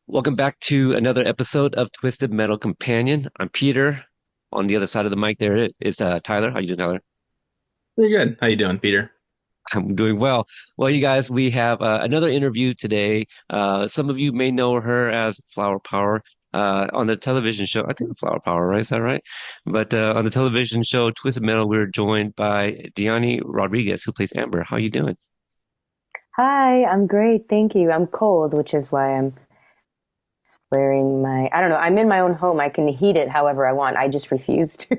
Welcome back to another episode of Twisted Metal Companion. I'm Peter. On the other side of the mic there is Tyler. How you doing, Tyler? Pretty good. How you doing, Peter? I'm doing well. Well, you guys, we have another interview today. Some of you may know her as Flower Power on the television show. I think Flower Power, right? Is that right? But on the television show Twisted Metal, we're joined by Diany Rodriguez, who plays Amber. How you doing? Hi, I'm great, thank you. I'm cold, which is why I'm wearing I don't know, I'm in my own home. I can heat it however I want. I just refuse to.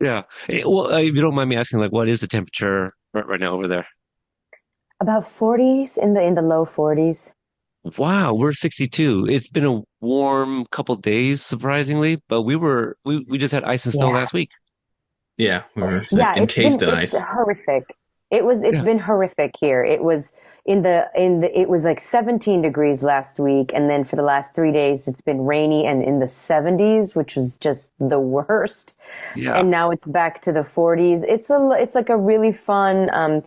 Yeah. Well, if you don't mind me asking, like, what is the temperature right now over there? About 40s in the low 40s. Wow, we're 62. It's been a warm couple days, surprisingly, but we just had ice and snow Yeah. last week. Yeah, we were Yeah, encased in it's ice. horrific. It's Yeah. been horrific here. It was it was like 17 degrees last week, and then for the last 3 days it's been rainy and in the 70s, which was just the worst. Yeah. And now it's back to the 40s. It's like a really fun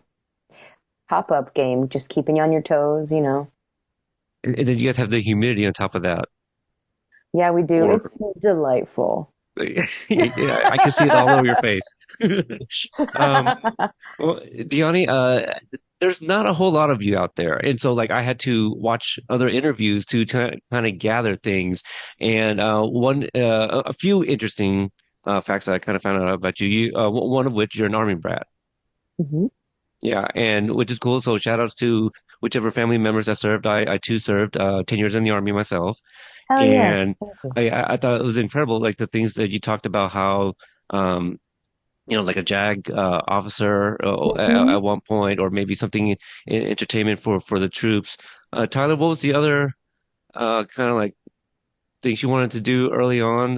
pop-up game, just keeping you on your toes. And then you guys have the humidity on top of that. Yeah, we do. Or It's delightful. yeah, I can see it all over your face. Um, well, Diani, there's not a whole lot of you out there. And so like I had to watch other interviews to kind of gather things. And a few interesting facts that I kind of found out about you. One of which you're an army brat. Hmm. Yeah, and which is cool. So shout outs to whichever family members that served. I too served 10 years in the army myself. Hell yes. And Thank you. I thought it was incredible, like the things that you talked about how um like a JAG officer Hmm. at one point, or maybe something in entertainment for the troops. Tyler, what was the other kind of like things you wanted to do early on?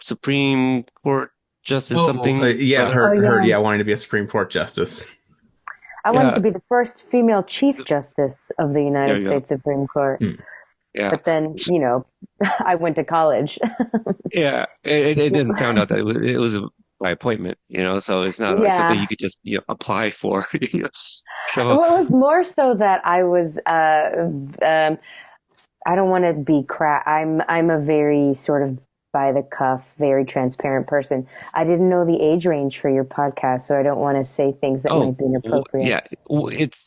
Supreme Court Justice Oh, something yeah, other. Oh heard. yeah. Yeah, wanting to be a Supreme Court justice. I wanted Yeah, to be the first female Chief Justice of the there United you go. States Supreme Court. Hmm. Yeah. But then, I went to college. Yeah, it didn't found out that it was by appointment, so it's not like something you Yeah. could just apply for. So Well, it was more so that I was I don't want to be I'm a very sort of by the cuff, very transparent person. I didn't know the age range for your podcast, so I don't want to say things that oh might be inappropriate. yeah, it's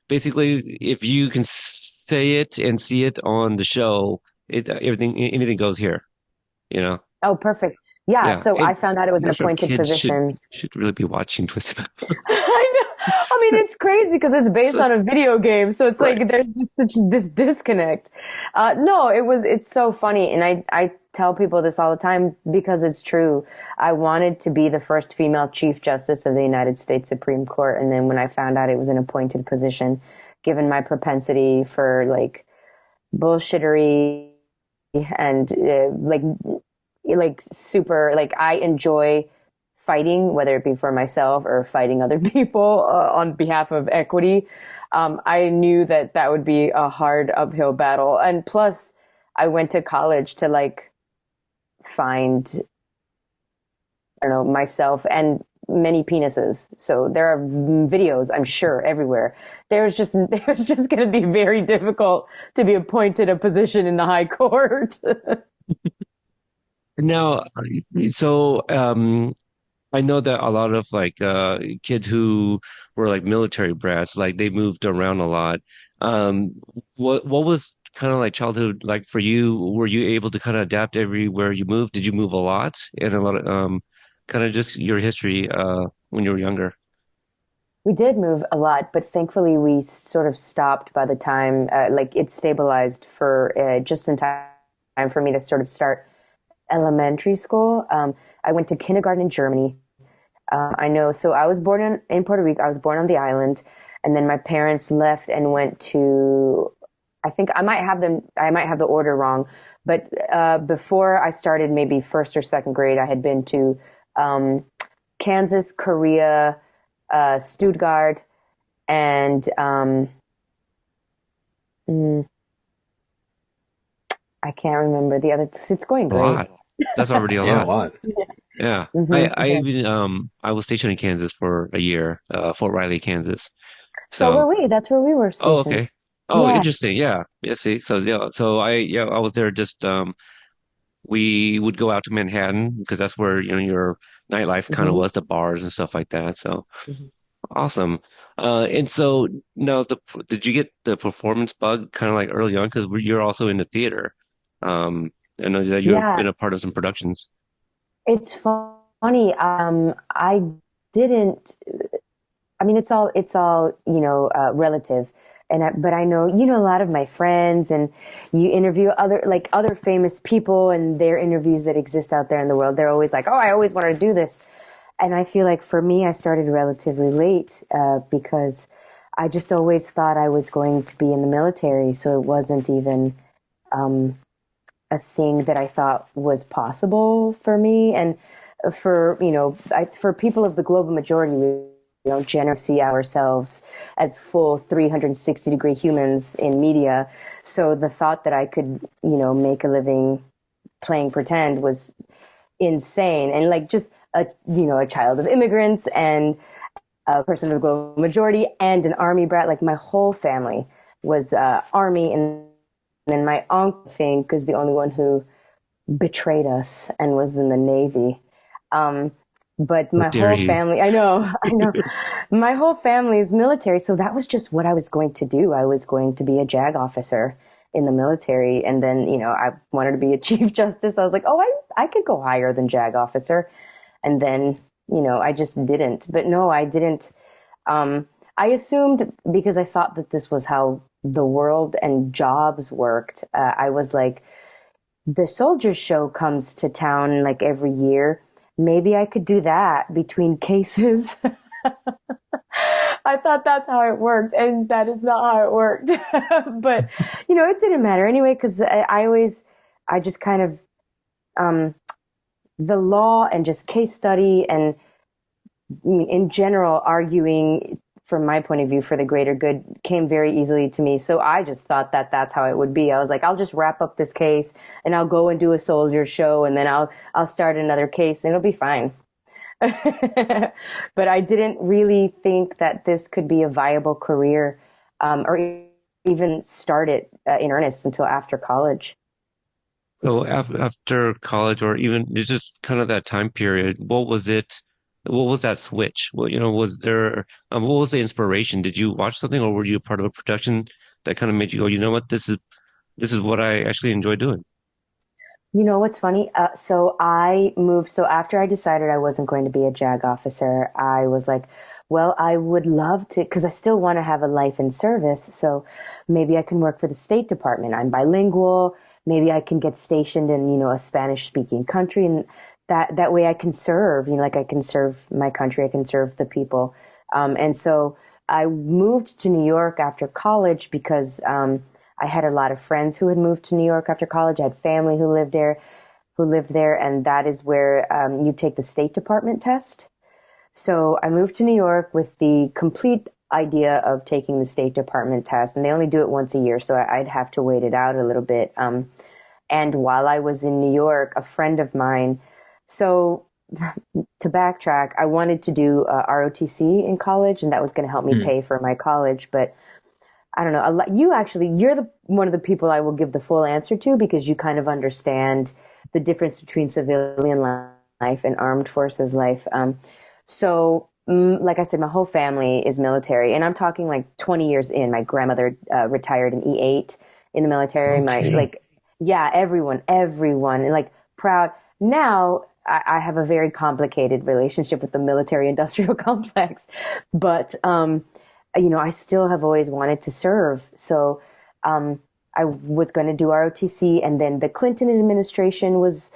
basically if you can say it and see it on the show, it everything anything goes here. You know, Oh, perfect. Yeah, yeah, so and I found out it was an most of our appointed kids should position. should really be watching Twisted Metal. I know. I mean, it's crazy because it's based So on a video game, so it's right. like there's this disconnect. No, it's so funny, and I tell people this all the time because it's true. I wanted to be the first female Chief Justice of the United States Supreme Court, and then when I found out it was an appointed position, given my propensity for like bullshittery and like super like I enjoy fighting, whether it be for myself or fighting other people on behalf of equity. I knew that that would be a hard uphill battle, and plus, I went to college to like find I don't know myself and many penises. So there are videos, I'm sure, everywhere. There's just going to be very difficult to be appointed a position in the high court. Now, so I know that a lot of like kids who were like military brats, like they moved around a lot. Um, what was kind of like childhood like for you? Were you able to kind of adapt everywhere you moved? Did you move a lot? And a lot of kind of just your history when you were younger. We did move a lot, but thankfully we sort of stopped by the time like it stabilized for just in time for me to sort of start elementary school. I went to kindergarten in Germany. I know. So I was born in Puerto Rico. I was born on the island, and then my parents left and went to. I think I might have them. I might have the order wrong, but before I started, maybe first or second grade, I had been to um, Kansas, Korea, Stuttgart, and mm, I can't remember the other. It's going A great. lot. That's already a Yeah, a lot. lot. Yeah. I Yeah. even I was stationed in Kansas for a year, Fort Riley, Kansas. So were So, we. That's where we were oh, stationed. okay. Oh, Yeah, interesting. Yeah. Yeah. See, so yeah, I was there just we would go out to Manhattan because that's where, your nightlife kind of hmm was, the bars and stuff like that. So hmm awesome. And so now did you get the performance bug kind of like early on? Because you're also in the theater. Um, I know that you've yeah. been a part of some productions. It's funny. I didn't. I mean, it's all relative. But I know a lot of my friends, and you interview other famous people and their interviews that exist out there in the world. They're always like, "Oh, I always wanted to do this," and I feel like for me, I started relatively late because I just always thought I was going to be in the military, so it wasn't even a thing that I thought was possible for me. And for people of the global majority, we don't generally see ourselves as full 360-degree humans in media. So the thought that I could, make a living playing pretend was insane. And like just a child of immigrants and a person of the global majority and an army brat, like my whole family was army, and then my uncle, I think, is the only one who betrayed us and was in the Navy. Um, but How my dare whole he? family, I know, my whole family is military. So that was just what I was going to do. I was going to be a JAG officer in the military. And then, I wanted to be a chief justice. I was like, oh, I could go higher than JAG officer. And then, I just didn't. But no, I didn't. Um, I assumed because I thought that this was how the world and jobs worked. I was like, the soldiers show comes to town like every year. Maybe I could do that between cases. I thought that's how it worked, and that is not how it worked. But it didn't matter anyway because I just kind of um, the law and just case study and in general, arguing from my point of view for the greater good came very easily to me. So I just thought that that's how it would be. I was like, I'll just wrap up this case and I'll go and do a soldier show and then I'll start another case and it'll be fine. But I didn't really think that this could be a viable career or even start it in earnest until after college. So after college, or even it's just kind of that time period, what was it? What was that switch? Well, was there, what was the inspiration? Did you watch something, or were you a part of a production that kind of made you go, you know what, this is what I actually enjoy doing? You know what's funny? So I moved. So after I decided I wasn't going to be a JAG officer, I was like, well, I would love to, because I still want to have a life in service. So maybe I can work for the State Department. I'm bilingual. Maybe I can get stationed in, a Spanish speaking country. And that way I can serve, like I can serve my country, I can serve the people. And so I moved to New York after college because I had a lot of friends who had moved to New York after college. I had family who lived there, and that is where you take the State Department test. So I moved to New York with the complete idea of taking the State Department test, and they only do it once a year, so I'd have to wait it out a little bit. And while I was in New York, a friend of mine, so to backtrack, I wanted to do ROTC in college, and that was going to help me Hmm. pay for my college, but I don't know. You're the one of the people I will give the full answer to because you kind of understand the difference between civilian life and armed forces life. Like I said, my whole family is military, and I'm talking like 20 years in. My grandmother retired in E8 in the military. Okay. Yeah, everyone, and like proud. Now I have a very complicated relationship with the military-industrial complex, but I still have always wanted to serve. So I was going to do ROTC, and then the Clinton administration was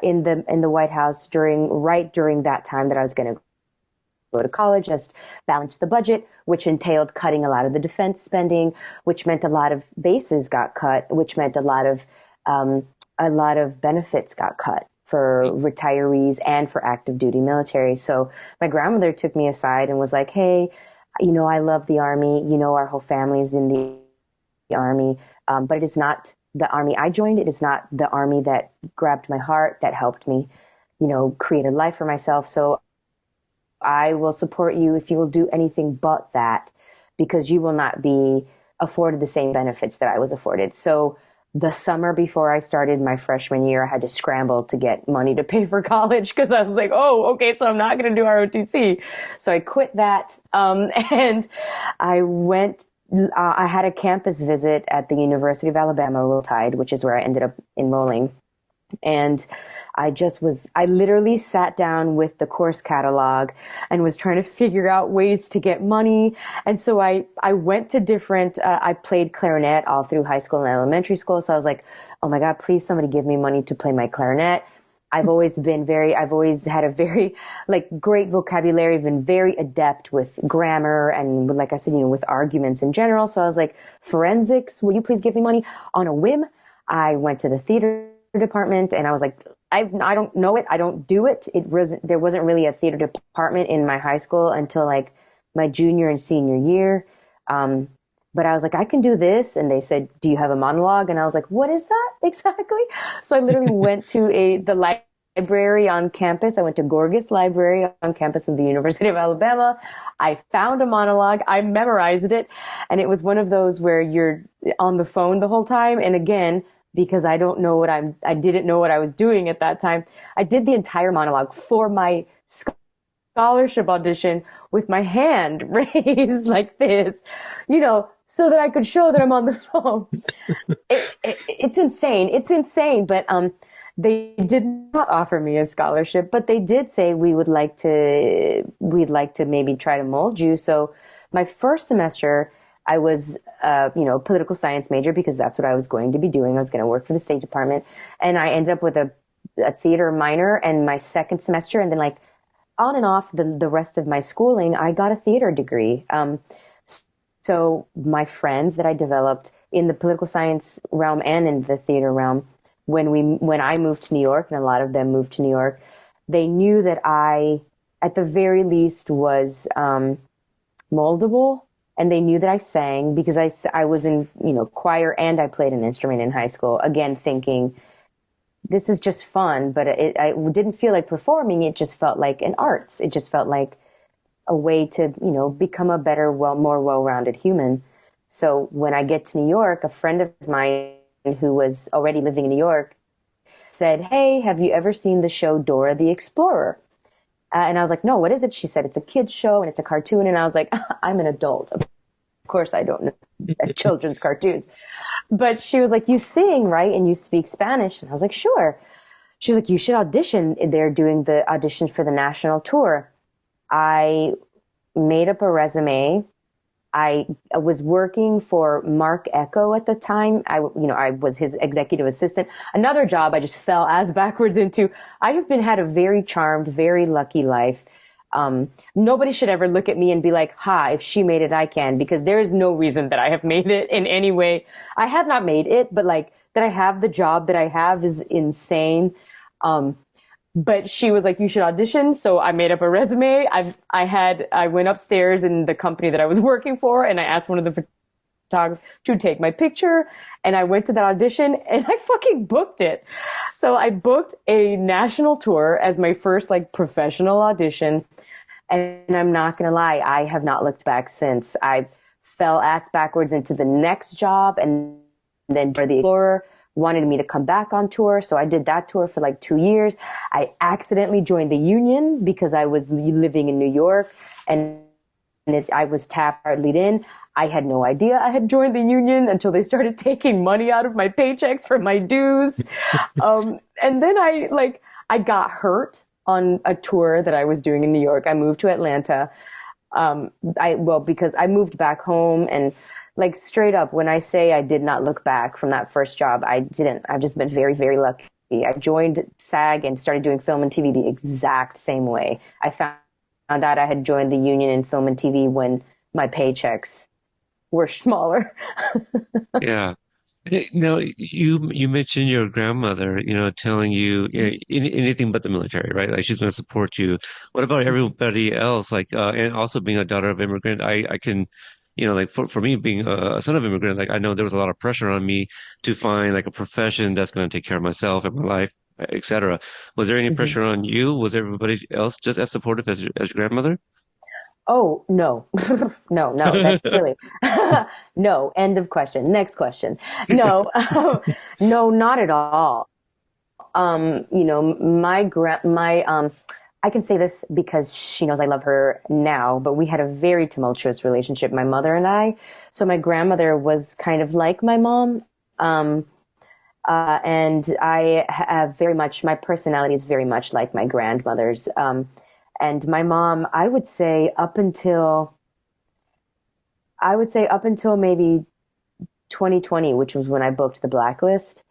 in the White House during that time that I was going to go to college, just balance the budget, which entailed cutting a lot of the defense spending, which meant a lot of bases got cut, which meant a lot of benefits got cut for retirees and for active duty military. So my grandmother took me aside and was like, "Hey, I love the Army. Our whole family is in the Army, but it is not the Army I joined. It is not the Army that grabbed my heart, that helped me, create a life for myself. So I will support you if you will do anything but that, because you will not be afforded the same benefits that I was afforded. So the summer before I started my freshman year, I had to scramble to get money to pay for college because I was like, oh, okay, so I'm not going to do ROTC. So I quit that. And I went, I had a campus visit at the University of Alabama, Roll Tide, which is where I ended up enrolling. And I literally sat down with the course catalog and was trying to figure out ways to get money. And so I went to I played clarinet all through high school and elementary school. So I was like, oh my God, please somebody give me money to play my clarinet. I've always had a very like great vocabulary, been very adept with grammar and like I said, with arguments in general. So I was like, forensics, will you please give me money? On a whim, I went to the theater department and I was like, I don't know it. I don't do it. There wasn't really a theater department in my high school until like my junior and senior year. But I was like, I can do this. And they said, do you have a monologue? And I was like, what is that exactly? So I literally went to the library on campus. I went to Gorgas Library on campus of the University of Alabama. I found a monologue. I memorized it. And it was one of those where you're on the phone the whole time. And again, because I didn't know what I was doing at that time. I did the entire monologue for my scholarship audition with my hand raised like this, so that I could show that I'm on the phone. It's insane. It's insane. But they did not offer me a scholarship, but they did say we'd like to maybe try to mold you. So my first semester, I was, political science major because that's what I was going to be doing. I was going to work for the State Department, and I ended up with a theater minor. And my second semester, and then like on and off the rest of my schooling, I got a theater degree. So my friends that I developed in the political science realm and in the theater realm, when I moved to New York, and a lot of them moved to New York, they knew that I, at the very least, was moldable. And they knew that I sang because I was in, choir and I played an instrument in high school. Again, thinking this is just fun, but I didn't feel like performing. It just felt like an arts. It just felt like a way to, become a better, more well-rounded human. So when I get to New York, a friend of mine who was already living in New York said, "Hey, have you ever seen the show Dora the Explorer?" And I was like, "No, what is it?" She said, "It's a kid's show and it's a cartoon." And I was like, "I'm an adult. Of course I don't know children's cartoons." But she was like, "You sing, right? And you speak Spanish?" And I was like, "Sure." She was like, "You should audition." They're doing the audition for the national tour. I made up a resume. I was working for Mark Echo at the time. I was his executive assistant. Another job I just fell ass backwards into. I have had a very charmed, very lucky life. Nobody should ever look at me and be like, "Ha, if she made it, I can," because there is no reason that I have made it in any way. I have not made it, but like that I have the job that I have is insane. But she was like, "You should audition." So I made up a resume. I went upstairs in the company that I was working for, and I asked one of the photographers to take my picture. And I went to that audition and I fucking booked it. So I booked a national tour as my first like professional audition. And I'm not going to lie, I have not looked back since. I fell ass backwards into the next job, and then for the Explorer wanted me to come back on tour. So I did that tour for like 2 years. I accidentally joined the union because I was living in New York, and I was tapped lead in. I had no idea I had joined the union until they started taking money out of my paychecks for my dues. And then I got hurt on a tour that I was doing in New York. I moved to Atlanta. Because I moved back home, and like straight up, when I say I did not look back from that first job, I didn't. I've just been very, very lucky. I joined SAG and started doing film and TV the exact same way. I found out I had joined the union in film and TV when my paychecks were smaller. Yeah. No, you mentioned your grandmother, telling you, anything but the military, right? Like she's going to support you. What about everybody else? Like, and also being a daughter of immigrant, I can, like for me being a son of immigrant, like I know there was a lot of pressure on me to find like a profession that's going to take care of myself and my life, etc. Was there any Mhm. pressure on you? Was everybody else just as supportive as your grandmother? Oh, no. No, no, that's silly. No, end of question. Next question. No, no, not at all. I can say this because she knows I love her now, but we had a very tumultuous relationship, my mother and I. So my grandmother was kind of like my mom. Um, and I have very much, my personality is very much like my grandmother's. And my mom, I would say up until maybe 2020, which was when I booked the blacklist.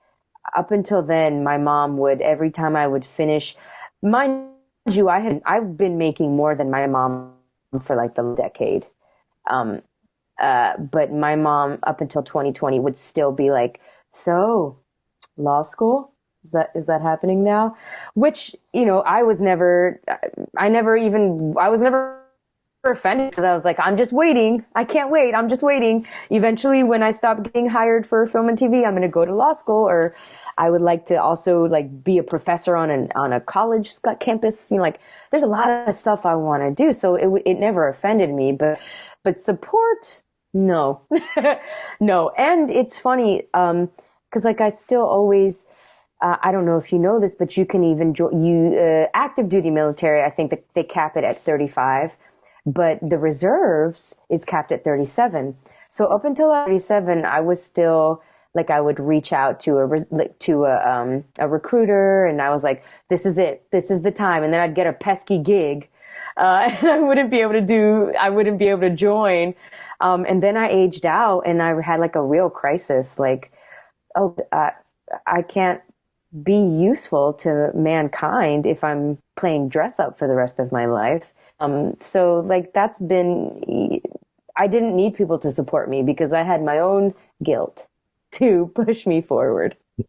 Up until then, my mom would, every time I would finish, mind you, I've been making more than my mom for like the decade. Um, but my mom, up until 2020, would still be like, so law school? Is that happening now? Which, I was never offended because I was like, I'm just waiting. I can't wait. I'm just waiting. Eventually, when I stop getting hired for film and TV, I'm going to go to law school, or I would like to also like be a professor on a college campus. Like there's a lot of stuff I want to do. So it never offended me, but support, no, no. And it's funny, because like I still always, I don't know if you know this, but you can even active duty military. I think that they cap it at 35, but the reserves is capped at 37. So up until 37, I was still like I would reach out to a recruiter, and I was like, "This is it. This is the time." And then I'd get a pesky gig, and I wouldn't be able to join. And then I aged out, and I had like a real crisis. Like, oh, I can't be useful to mankind if I'm playing dress up for the rest of my life. So like I didn't need people to support me because I had my own guilt to push me forward. I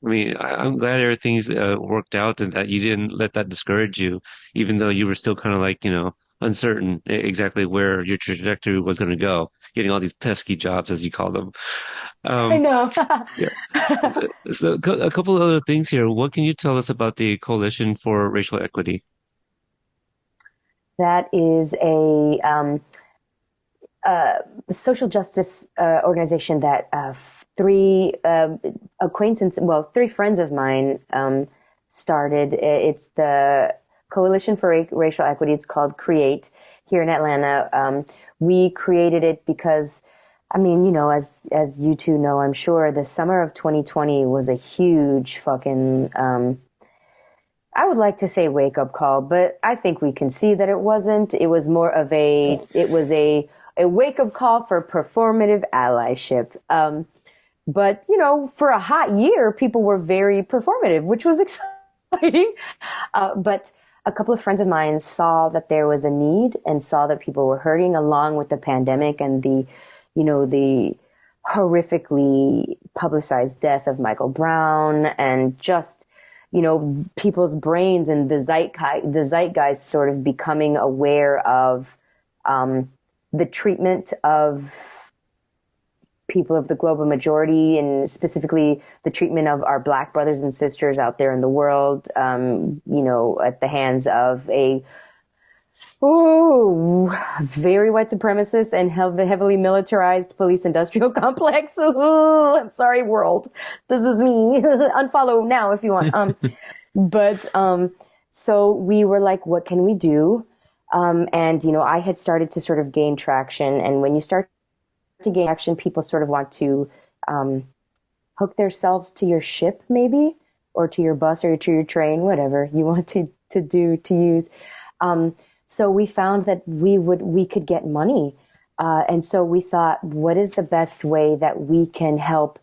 mean, I'm glad everything's worked out and that you didn't let that discourage you, even though you were still kind of like, uncertain exactly where your trajectory was going to go, getting all these pesky jobs, as you call them. I Um, know. yeah. So a couple of other things here. What can you tell us about the Coalition for Racial Equity? That is a social justice organization that three friends of mine started. It's the Coalition for Racial Equity. It's called CREATE here in Atlanta. We created it because, I mean, as you two know, I'm sure the summer of 2020 was a huge fucking, I would like to say wake up call, but I think we can see that it wasn't. It was more of a wake up call for performative allyship. But for a hot year, people were very performative, which was exciting. But a couple of friends of mine saw that there was a need and saw that people were hurting along with the pandemic and the horrifically publicized death of Michael Brown, and just, people's brains and the zeitgeist sort of becoming aware of, the treatment of people of the global majority, and specifically the treatment of our Black brothers and sisters out there in the world, at the hands of a very white supremacist and heavily militarized police industrial complex. I'm sorry, world. This is me. Unfollow now if you want. But so we were like, what can we do? And I had started to sort of gain traction. And when you start to gain action, people sort of want to hook themselves to your ship, maybe, or to your bus or to your train, whatever you want to use. So we found that we could get money. And so we thought, what is the best way that we can help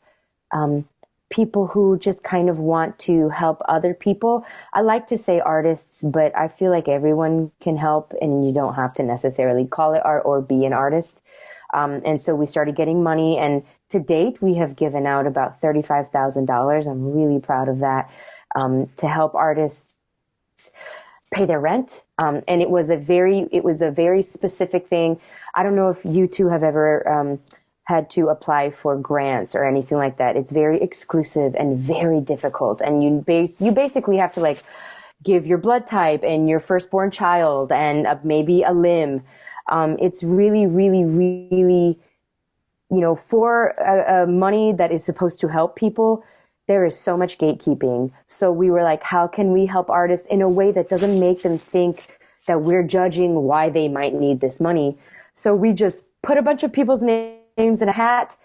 people who just kind of want to help other people? I like to say artists, but I feel like everyone can help, and you don't have to necessarily call it art or be an artist. And so we started getting money, and to date, we have given out about $35,000. I'm really proud of that, to help artists pay their rent. And it was a very specific thing. I don't know if you two have ever had to apply for grants or anything like that. It's very exclusive and very difficult. And you basically have to like give your blood type and your firstborn child and maybe a limb. It's really, really, really, for money that is supposed to help people, there is so much gatekeeping. So we were like, how can we help artists in a way that doesn't make them think that we're judging why they might need this money? So we just put a bunch of people's names in a hat.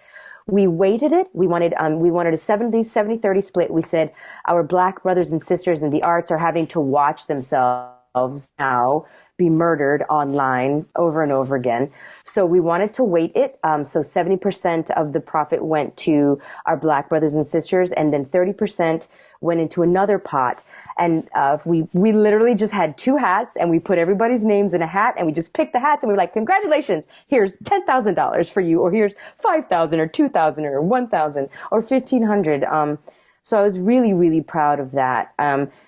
We weighted it. We wanted a 70-30 split. We said our black brothers and sisters in the arts are having to watch themselves now be murdered online over and over again. So we wanted to weight it. So 70% of the profit went to our black brothers and sisters, and then 30% went into another pot. And we literally just had two hats, and we put everybody's names in a hat, and we just picked the hats, and we were like, congratulations, here's $10,000 for you, or here's 5,000 or 2,000 or 1,000 or 1,500. So I was really, really proud of that.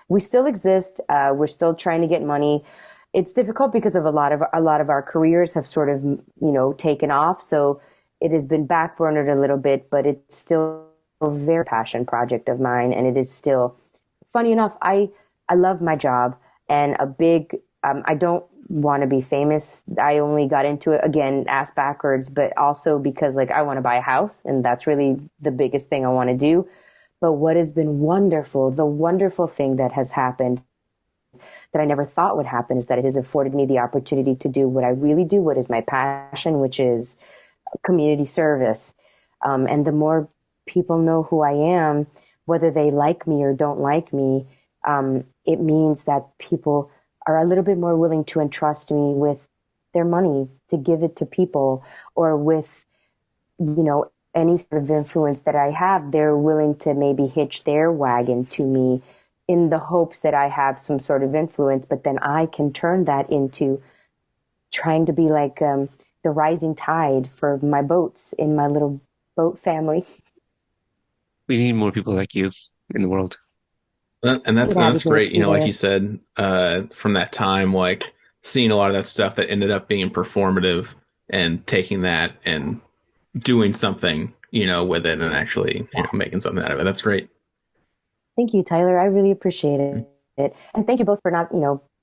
We still exist. We're still trying to get money. It's difficult because of a lot of our careers have sort of, taken off. So it has been backburnered a little bit, but it's still a very passion project of mine. And it is still, funny enough, I love my job, and I don't want to be famous. I only got into it, again, ass backwards, but also because like I want to buy a house, and that's really the biggest thing I want to do. But what has been wonderful, the wonderful thing that has happened that I never thought would happen, is that it has afforded me the opportunity to do what I really do, what is my passion, which is community service. And the more people know who I am, whether they like me or don't like me, it means that people are a little bit more willing to entrust me with their money, to give it to people, or with, any sort of influence that I have. They're willing to maybe hitch their wagon to me in the hopes that I have some sort of influence, but then I can turn that into trying to be like the rising tide for my boats in my little boat family. We need more people like you in the world. And that's Yeah, that's because great. Like you said, from that time, like seeing a lot of that stuff that ended up being performative, and taking that and doing something, with it, and actually, making something out of it. That's great. thank you, Tyler. I really appreciate it. And thank you both for not,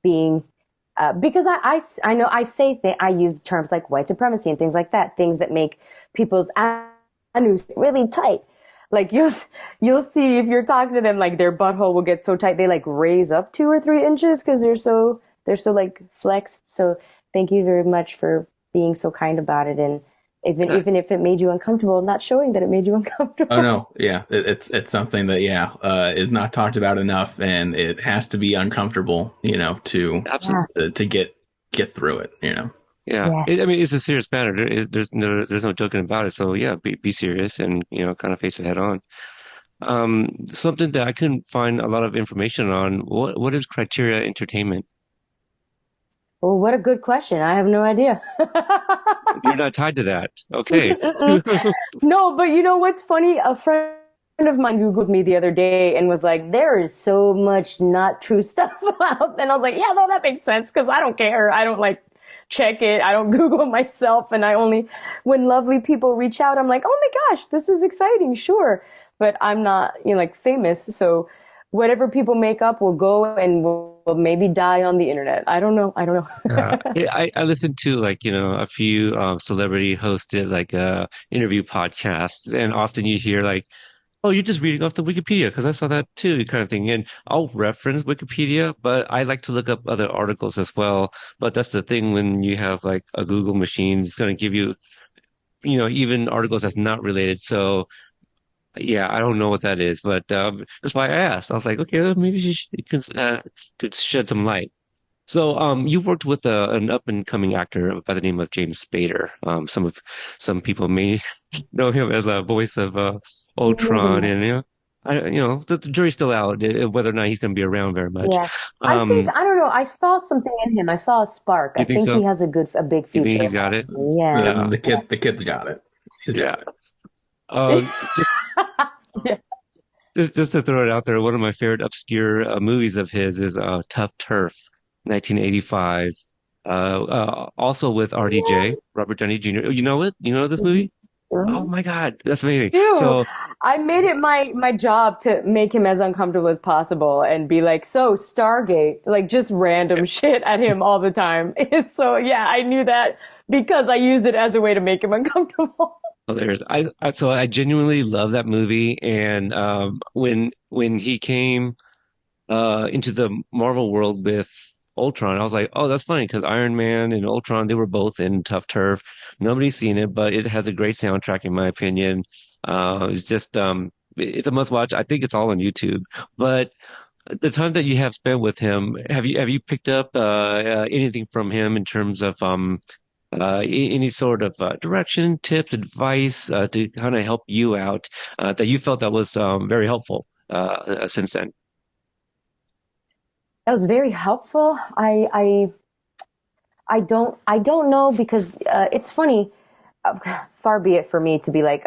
being, because I know I use terms like white supremacy and things like that, things that make people's anus really tight. Like you'll see if you're talking to them, like their butthole will get so tight they like raise up 2 or 3 inches because they're so like flexed. So thank you very much for being so kind about it, and even if it made you uncomfortable, not showing that it made you Oh uncomfortable. no, yeah, it's something that is not talked about enough, and it has to be uncomfortable, to Absolutely. to get through it. Yeah. Yeah. I mean, it's a serious matter. There's no joking about it. So yeah, be serious and, kind of face it head on. Something that I couldn't find a lot of information on. What is Criteria Entertainment? Well, what a good question. I have no idea. You're not tied to that. Okay. No, but you know what's funny? A friend of mine Googled me the other day and was like, there is so much not true stuff out. And I was like, yeah, no, that makes sense because I don't care. I don't like check it. I don't Google myself. And when lovely people reach out, I'm like, oh my gosh, this is exciting. Sure. But I'm not, like famous. So whatever people make up will go and will maybe die on the internet. I don't know. I don't know. Yeah, I listened to like, a few celebrity hosted like interview podcasts, and often you hear like, oh, you're just reading off the Wikipedia because I saw that too, kind of thing. And I'll reference Wikipedia, but I like to look up other articles as well. But that's the thing when you have like a Google machine, it's going to give you, even articles that's not related. So yeah, I don't know what that is, but that's why I asked. I was like, okay, well, maybe could shed some light. So, you worked with an up and coming actor by the name of James Spader. Some people may know him as a voice of Ultron, and the jury's still out whether or not he's going to be around very much. Yeah. Um, I don't know. I saw something in him. I saw a spark. I you think think he so? has a big You think future he's ahead. got it? Yeah. Yeah, The kid's got it. He's got yeah. it. Just Yeah. just to throw it out there, one of my favorite obscure movies of his is Tough Turf, 1985. Also with RDJ, Robert Downey Jr. You know it? You know this movie? Oh my God, that's amazing. Ew. So I made it my job to make him as uncomfortable as possible and be like, so Stargate, like just random shit at him all the time. So yeah, I knew that because I used it as a way to make him uncomfortable. Hilarious. So I genuinely love that movie, and when he came into the Marvel world with Ultron, I was like, oh, that's funny because Iron Man and Ultron, they were both in Tough Turf. Nobody's seen it, but it has a great soundtrack in my opinion. It's just it's a must watch. I think it's all on YouTube. But the time that you have spent with him, have you picked up anything from him in terms of any sort of direction, tips, advice to kind of help you out that you felt that was very helpful since then? That was very helpful. I don't know because it's funny. Far be it for me to be like,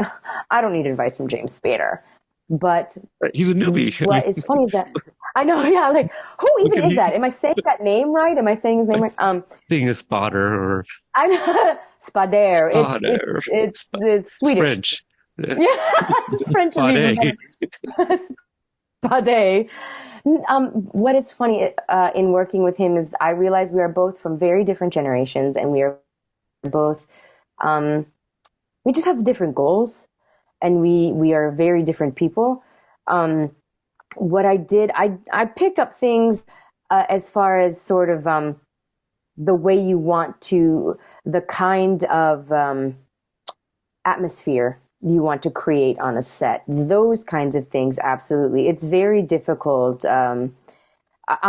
I don't need advice from James Spader. But He's a newbie. I mean, what is funny is that I know, yeah, like who what even can is he that? Am I saying that name right? Am I saying his name right? being a spotter or I Spader. spotter? It's It's Swedish. French. Yeah, French is even Spade. better. Spade. What is funny in working with him is I realize we are both from very different generations, and we are both um, we just have different goals, and we are very different people. Um, what I did, I picked up things as far as sort of the way you want to, the kind of atmosphere you want to create on a set. Those kinds of things, absolutely. It's very difficult. I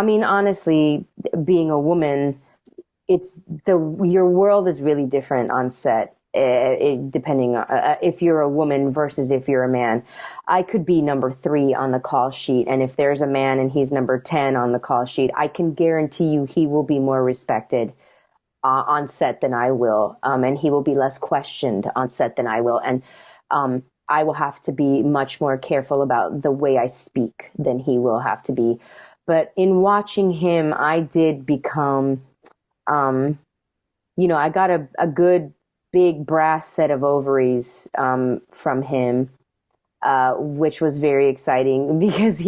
mean, honestly, being a woman, it's the your world is really different on set. Depending on if you're a woman versus if you're a man, I could be number 3 on the call sheet, and if there's a man and he's number 10 on the call sheet, I can guarantee you he will be more respected on set than I will, and he will be less questioned on set than I will, and I will have to be much more careful about the way I speak than he will have to be. But in watching him, I did become, um, I got a good big brass set of ovaries from him, which was very exciting because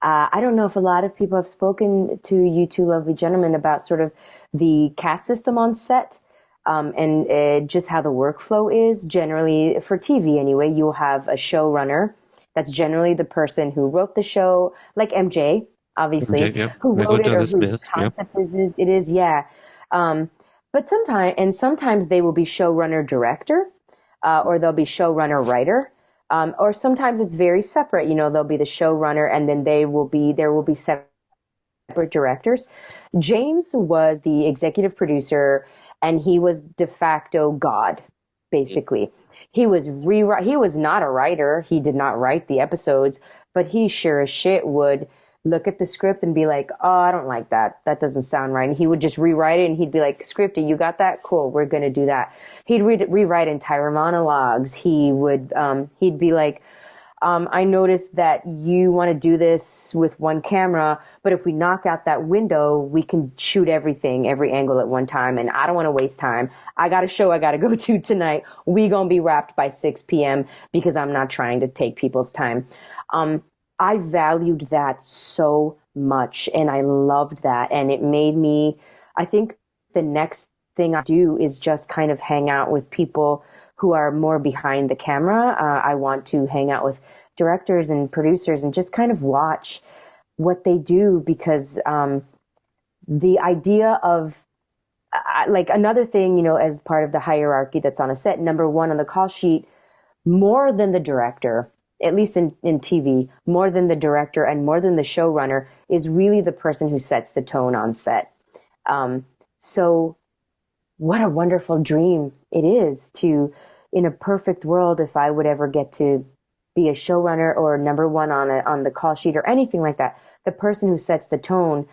I don't know if a lot of people have spoken to you two lovely gentlemen about sort of the caste system on set. And just how the workflow is generally for TV anyway, you'll have a showrunner. That's generally the person who wrote the show, like MJ, obviously, MJ, yeah. who Michael wrote it or Jonathan whose Smith, yeah. concept it is, yeah. Um, but sometimes they will be showrunner director, or they'll be showrunner writer, or sometimes it's very separate. They'll be the showrunner, and then there will be separate directors. James was the executive producer, and he was de facto God, basically. He was not a writer. He did not write the episodes, but he sure as shit would look at the script and be like, "Oh, I don't like that. That doesn't sound right." And he would just rewrite it, and he'd be like, "Scripty, you got that? Cool, we're gonna do that." He'd rewrite entire monologues. He'd be like, I noticed that you want to do this with one camera, but if we knock out that window, we can shoot everything, every angle at one time. And I don't want to waste time. I got a show I got to go to tonight. We gonna be wrapped by 6 p.m. because I'm not trying to take people's time. I valued that so much, and I loved that. And it made me, I think the next thing I do is just kind of hang out with people who are more behind the camera. I want to hang out with directors and producers and just kind of watch what they do because the idea of like another thing, as part of the hierarchy that's on a set, number 1 on the call sheet, more than the director, at least in TV, more than the director and more than the showrunner, is really the person who sets the tone on set. So what a wonderful dream it is to, in a perfect world, if I would ever get to be a showrunner or number 1 on the call sheet or anything like that, the person who sets the tone,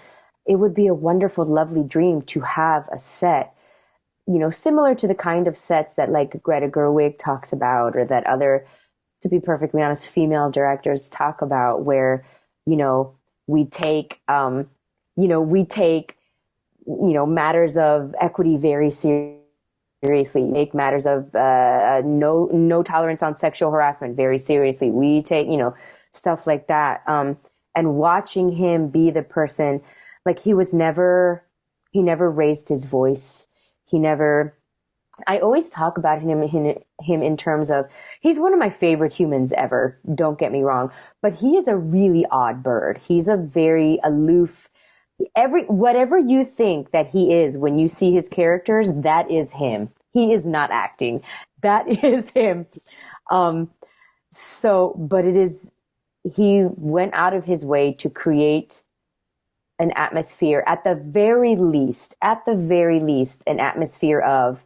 it would be a wonderful, lovely dream to have a set, similar to the kind of sets that like Greta Gerwig talks about, or that other, to be perfectly honest, female directors talk about, where, we take, we take, matters of equity very seriously, seriously. We take matters of no tolerance on sexual harassment very seriously. We take, stuff like that. And watching him be the person, like he never raised his voice. He never. I always talk about him in terms of he's one of my favorite humans ever. Don't get me wrong, but he is a really odd bird. He's a very aloof. Whatever you think that he is when you see his characters, that is him. He is not acting. That is him. Um, but he went out of his way to create an atmosphere, at the very least, an atmosphere of,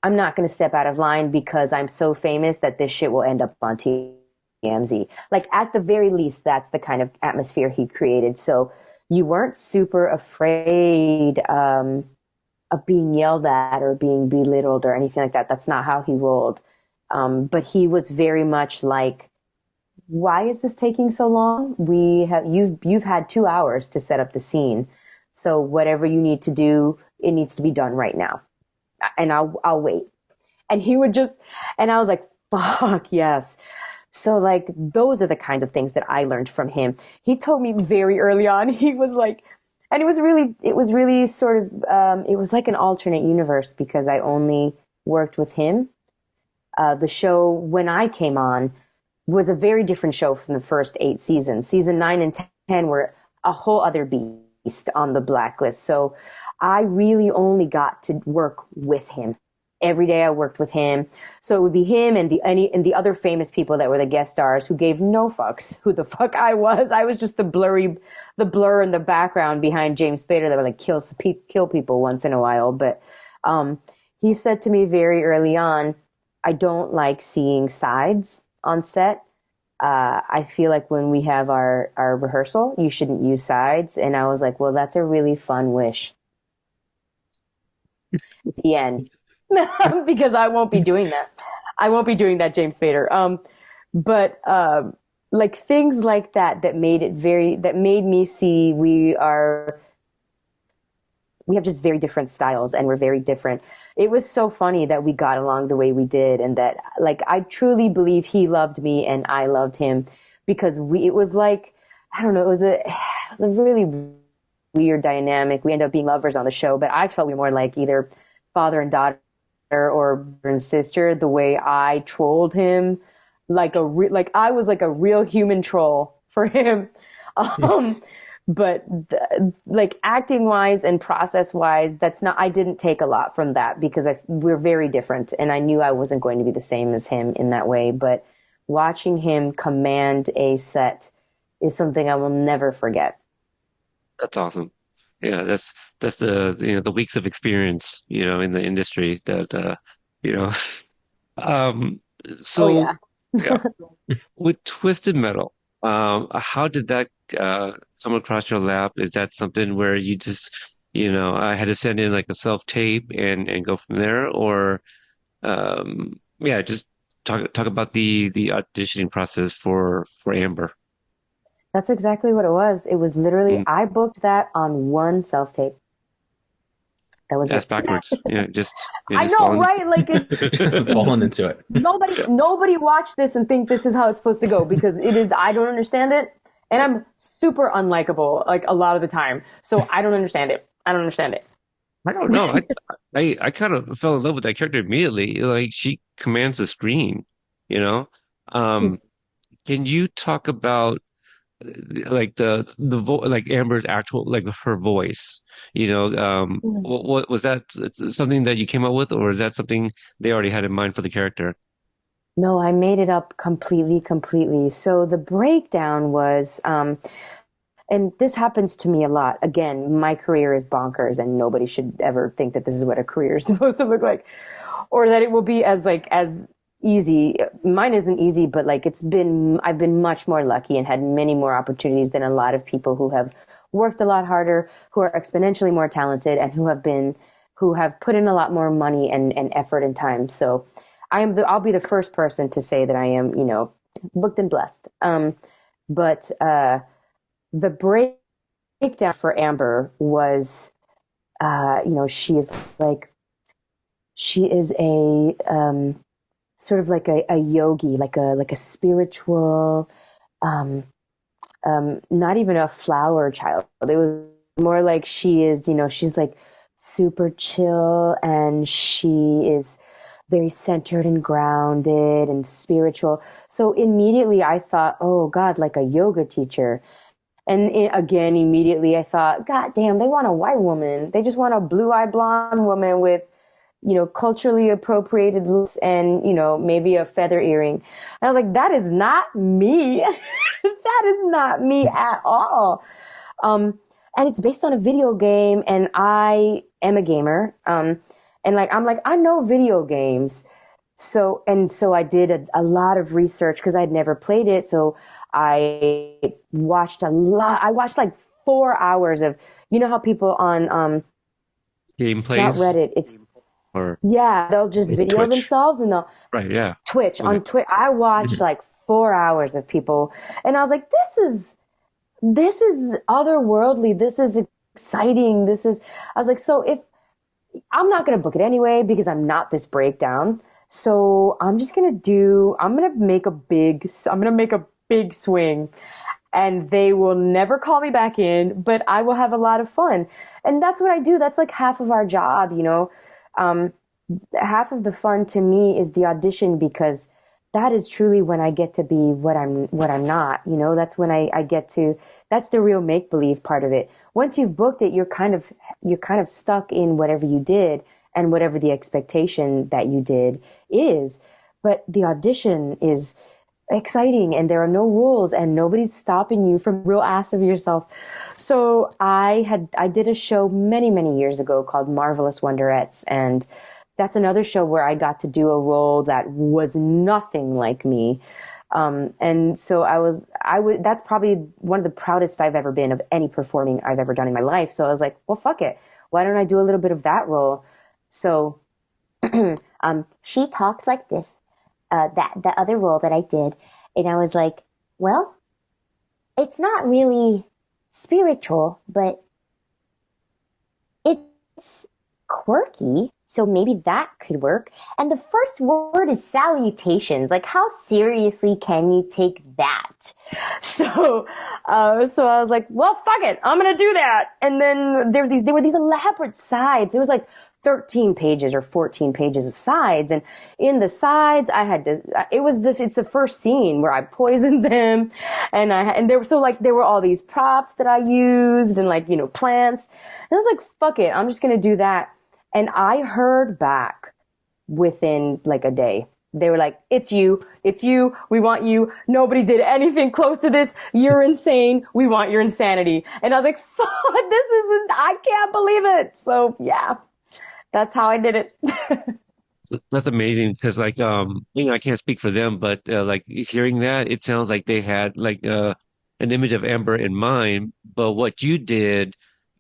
I'm not going to step out of line because I'm so famous that this shit will end up on TMZ. Like, at the very least, that's the kind of atmosphere he created. So you weren't super afraid of being yelled at or being belittled or anything like that. That's not how he rolled. But he was very much like, why is this taking so long? You've had 2 hours to set up the scene. So whatever you need to do, it needs to be done right now. And I'll wait. And he would just, and I was like, fuck yes. So like, those are the kinds of things that I learned from him. He told me very early on, he was like, and it was really sort of, it was like an alternate universe because I only worked with him. The show, when I came on, was a very different show from the first 8 seasons. Season 9 and 10 were a whole other beast on the blacklist. So I really only got to work with him. Every day I worked with him. So it would be him and the other famous people that were the guest stars who gave no fucks who the fuck I was. I was just the blur in the background behind James Spader that would like kill people once in a while. But he said to me very early on, I don't like seeing sides on set. I feel like when we have our rehearsal, you shouldn't use sides. And I was like, well, that's a really fun wish. The end. Because I won't be doing that. I won't be doing that, James Spader. But like things like that made me see we have just very different styles and we're very different. It was so funny that we got along the way we did and that like I truly believe he loved me and I loved him because it was like, I don't know, it was a really weird dynamic. We ended up being lovers on the show, but I felt we were more like either father and daughter or brother and sister, the way I trolled him like I was like a real human troll for him. But like acting wise and process wise, I didn't take a lot from that because we're very different and I knew I wasn't going to be the same as him in that way. But watching him command a set is something I will never forget. That's awesome. Yeah, that's the weeks of experience, in the industry that you know. Um, Oh so yeah. yeah, with Twisted Metal, how did that come across your lap? Is that something where you just, I had to send in like a self tape and go from there, or yeah, just talk about the auditioning process for Amber. That's exactly what it was. It was literally, Mm, I booked that on one self tape. That was Ass it. backwards. I Just know, falling. right? Like Falling into it. nobody watch this and think this is how it's supposed to go because it is, I don't understand it. And I'm super unlikable, like a lot of the time. So I don't understand it. I don't understand it. I don't know. I kind of fell in love with that character immediately. Like she commands the screen, you know. Um, can you talk about like like Amber's actual like her voice? What was that something that you came up with, or is that something they already had in mind for the character? No, I made it up completely. So the breakdown was, and this happens to me a lot. Again, my career is bonkers, and nobody should ever think that this is what a career is supposed to look like, or that it will be as easy. Mine isn't easy, but like I've been much more lucky and had many more opportunities than a lot of people who have worked a lot harder, who are exponentially more talented, and who have put in a lot more money and effort and time. So I'll be the first person to say that I am, booked and blessed. But the breakdown for Amber was, she is like, She is a sort of like a yogi, like a spiritual, um, not even a flower child. It was more like she is, she's like super chill and she is very centered and grounded and spiritual. So immediately I thought, oh God, like a yoga teacher. And again, immediately I thought, God damn, they want a white woman. They just want a blue-eyed blonde woman with, culturally appropriated looks and, maybe a feather earring. And I was like, that is not me. That is not me at all. Um, and it's based on a video game, and I am a gamer. And like, I'm like, I know video games. So I did a lot of research because I'd never played it. So I watched a lot. I watched like 4 hours of, how people on, it's not Gameplays Reddit. It's, or yeah, they'll just video Twitch. themselves and they'll Right, yeah. Twitch Okay. on Twitch. I watched like 4 hours of people and I was like, this is otherworldly. This is exciting. I was like, so if I'm not going to book it anyway because I'm not this breakdown. So I'm going to make a big swing and they will never call me back in, but I will have a lot of fun. And that's what I do. That's like half of our job, Um, half of the fun to me is the audition because that is truly when I get to be what I'm not, that's when I get to, that's the real make believe part of it. Once you've booked it, you're kind of stuck in whatever you did and whatever the expectation that you did is. But the audition is exciting and there are no rules and nobody's stopping you from real ass of yourself. So I did a show many, many years ago called Marvelous Wonderettes, and that's another show where I got to do a role that was nothing like me. And so that's probably one of the proudest I've ever been of any performing I've ever done in my life. So I was like, well, fuck it. Why don't I do a little bit of that role? So, she talks like this, that the other role that I did. And I was like, well, it's not really spiritual, but it's quirky, so maybe that could work. And the first word is salutations. Like, how seriously can you take that? So I was like, well, fuck it, I'm gonna do that. And then there were these elaborate sides. There was like 13 pages or 14 pages of sides, and in the sides I had to. It's the first scene where I poisoned them, and there were all these props that I used and like plants. And I was like, fuck it, I'm just gonna do that. And I heard back within like a day. They were like, it's you, we want you. Nobody did anything close to this. You're insane. We want your insanity. And I was like, fuck, I can't believe it. So yeah, that's how I did it. That's amazing because like I can't speak for them, but like hearing that, it sounds like they had like an image of Amber in mind, but what you did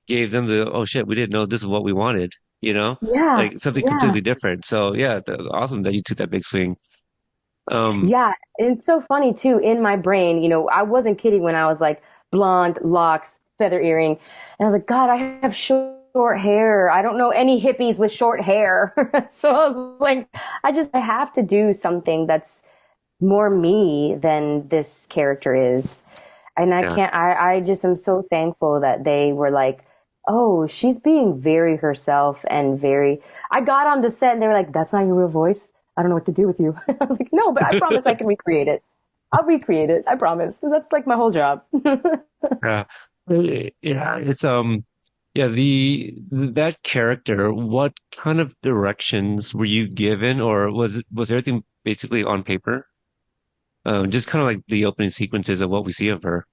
gave them the oh shit, we didn't know this is what we wanted, you know? Yeah, Like something yeah. completely different. So yeah, awesome that you took that big swing. Um Yeah, and it's so funny too. In my brain, I wasn't kidding when I was like blonde locks, feather earring, and I was like, God, I have short hair. I don't know any hippies with short hair. So I was like, I have to do something that's more me than this character is, and I yeah. can't. I just am so thankful that they were like, oh, she's being very herself and very. I got on the set and they were like, that's not your real voice. I don't know what to do with you. I was like, no, but I promise I can recreate it. I'll recreate it. I promise. That's like my whole job. Yeah. Yeah, it's yeah, that character, what kind of directions were you given or was everything basically on paper? Just kind of like the opening sequences of what we see of her.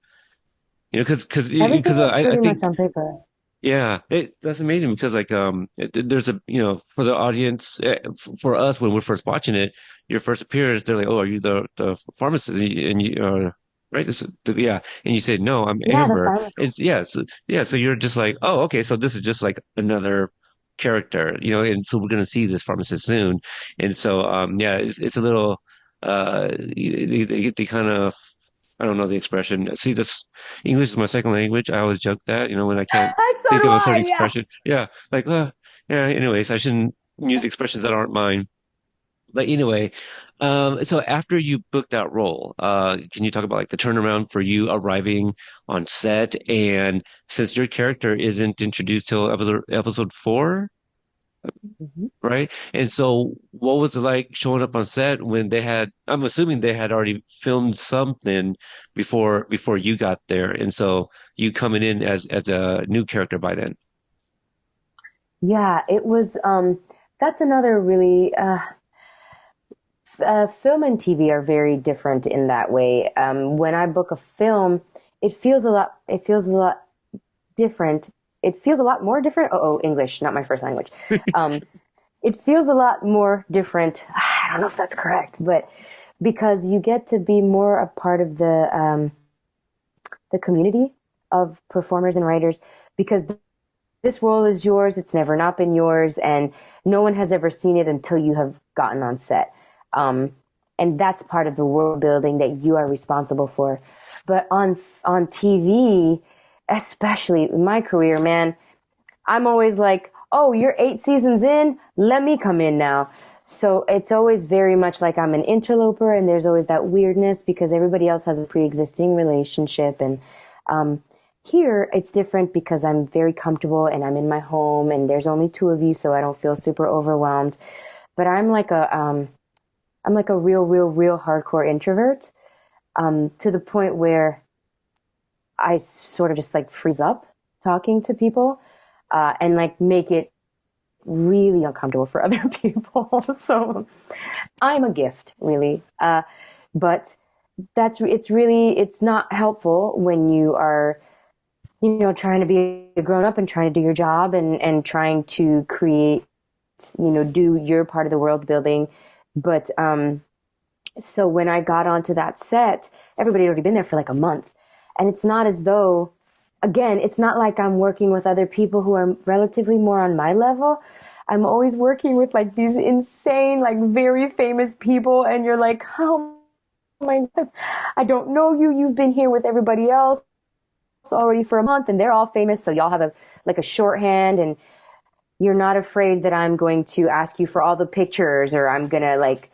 You know, Everything because was I pretty think much on paper. yeah, that's amazing because like there's a for the audience for us when we're first watching it, your first appearance, they're like, oh, are you the pharmacist? And you right, yeah, and you said no, I'm Yeah, the Amber. pharmacist. It's yeah, so you're just like, oh, okay, so this is just like another character, and so we're gonna see this pharmacist soon, and so yeah, it's a little they kind of I don't know the expression. See, this English is my second language. I always joke that, when I can't So think do of a certain I. Yeah. expression. Yeah, like, yeah. Anyways, I shouldn't. use expressions that aren't mine. But anyway, so after you booked that role, can you talk about like the turnaround for you arriving on set? And since your character isn't introduced till episode four, Mhm. right? And so what was it like showing up on set when they had, I'm assuming they had already filmed something before you got there. And so you coming in as a new character by then. Yeah, it was. That's another really. Film and TV are very different in that way. When I book a film, it feels a lot. It feels a lot different. It feels a lot more different. Oh, English, not my first language. Um, it feels a lot more different. I don't know if that's correct, but because you get to be more a part of the community of performers and writers, because this role is yours. It's never not been yours, and no one has ever seen it until you have gotten on set. Um, and that's part of the world building that you are responsible for. But on TV, especially in my career, man, I'm always like, oh, you're 8 seasons in, let me come in now. So it's always very much like I'm an interloper, and there's always that weirdness because everybody else has a pre-existing relationship. And um, here it's different because I'm very comfortable and I'm in my home, and there's only two of you, so I don't feel super overwhelmed. But I'm like a real hardcore introvert, to the point where I sort of just like freeze up talking to people, and like make it really uncomfortable for other people. So I'm a gift, really. But it's really, it's not helpful when you are, trying to be a grown up and trying to do your job and trying to create, do your part of the world building. But so when I got onto that set, everybody had already been there for like a month. And it's not as though, again, it's not like I'm working with other people who are relatively more on my level. I'm always working with like these insane, like very famous people. And you're like, oh my God, I don't know you. You've been here with everybody else already for a month and they're all famous. So y'all have like a shorthand, and you're not afraid that I'm going to ask you for all the pictures, or I'm going to like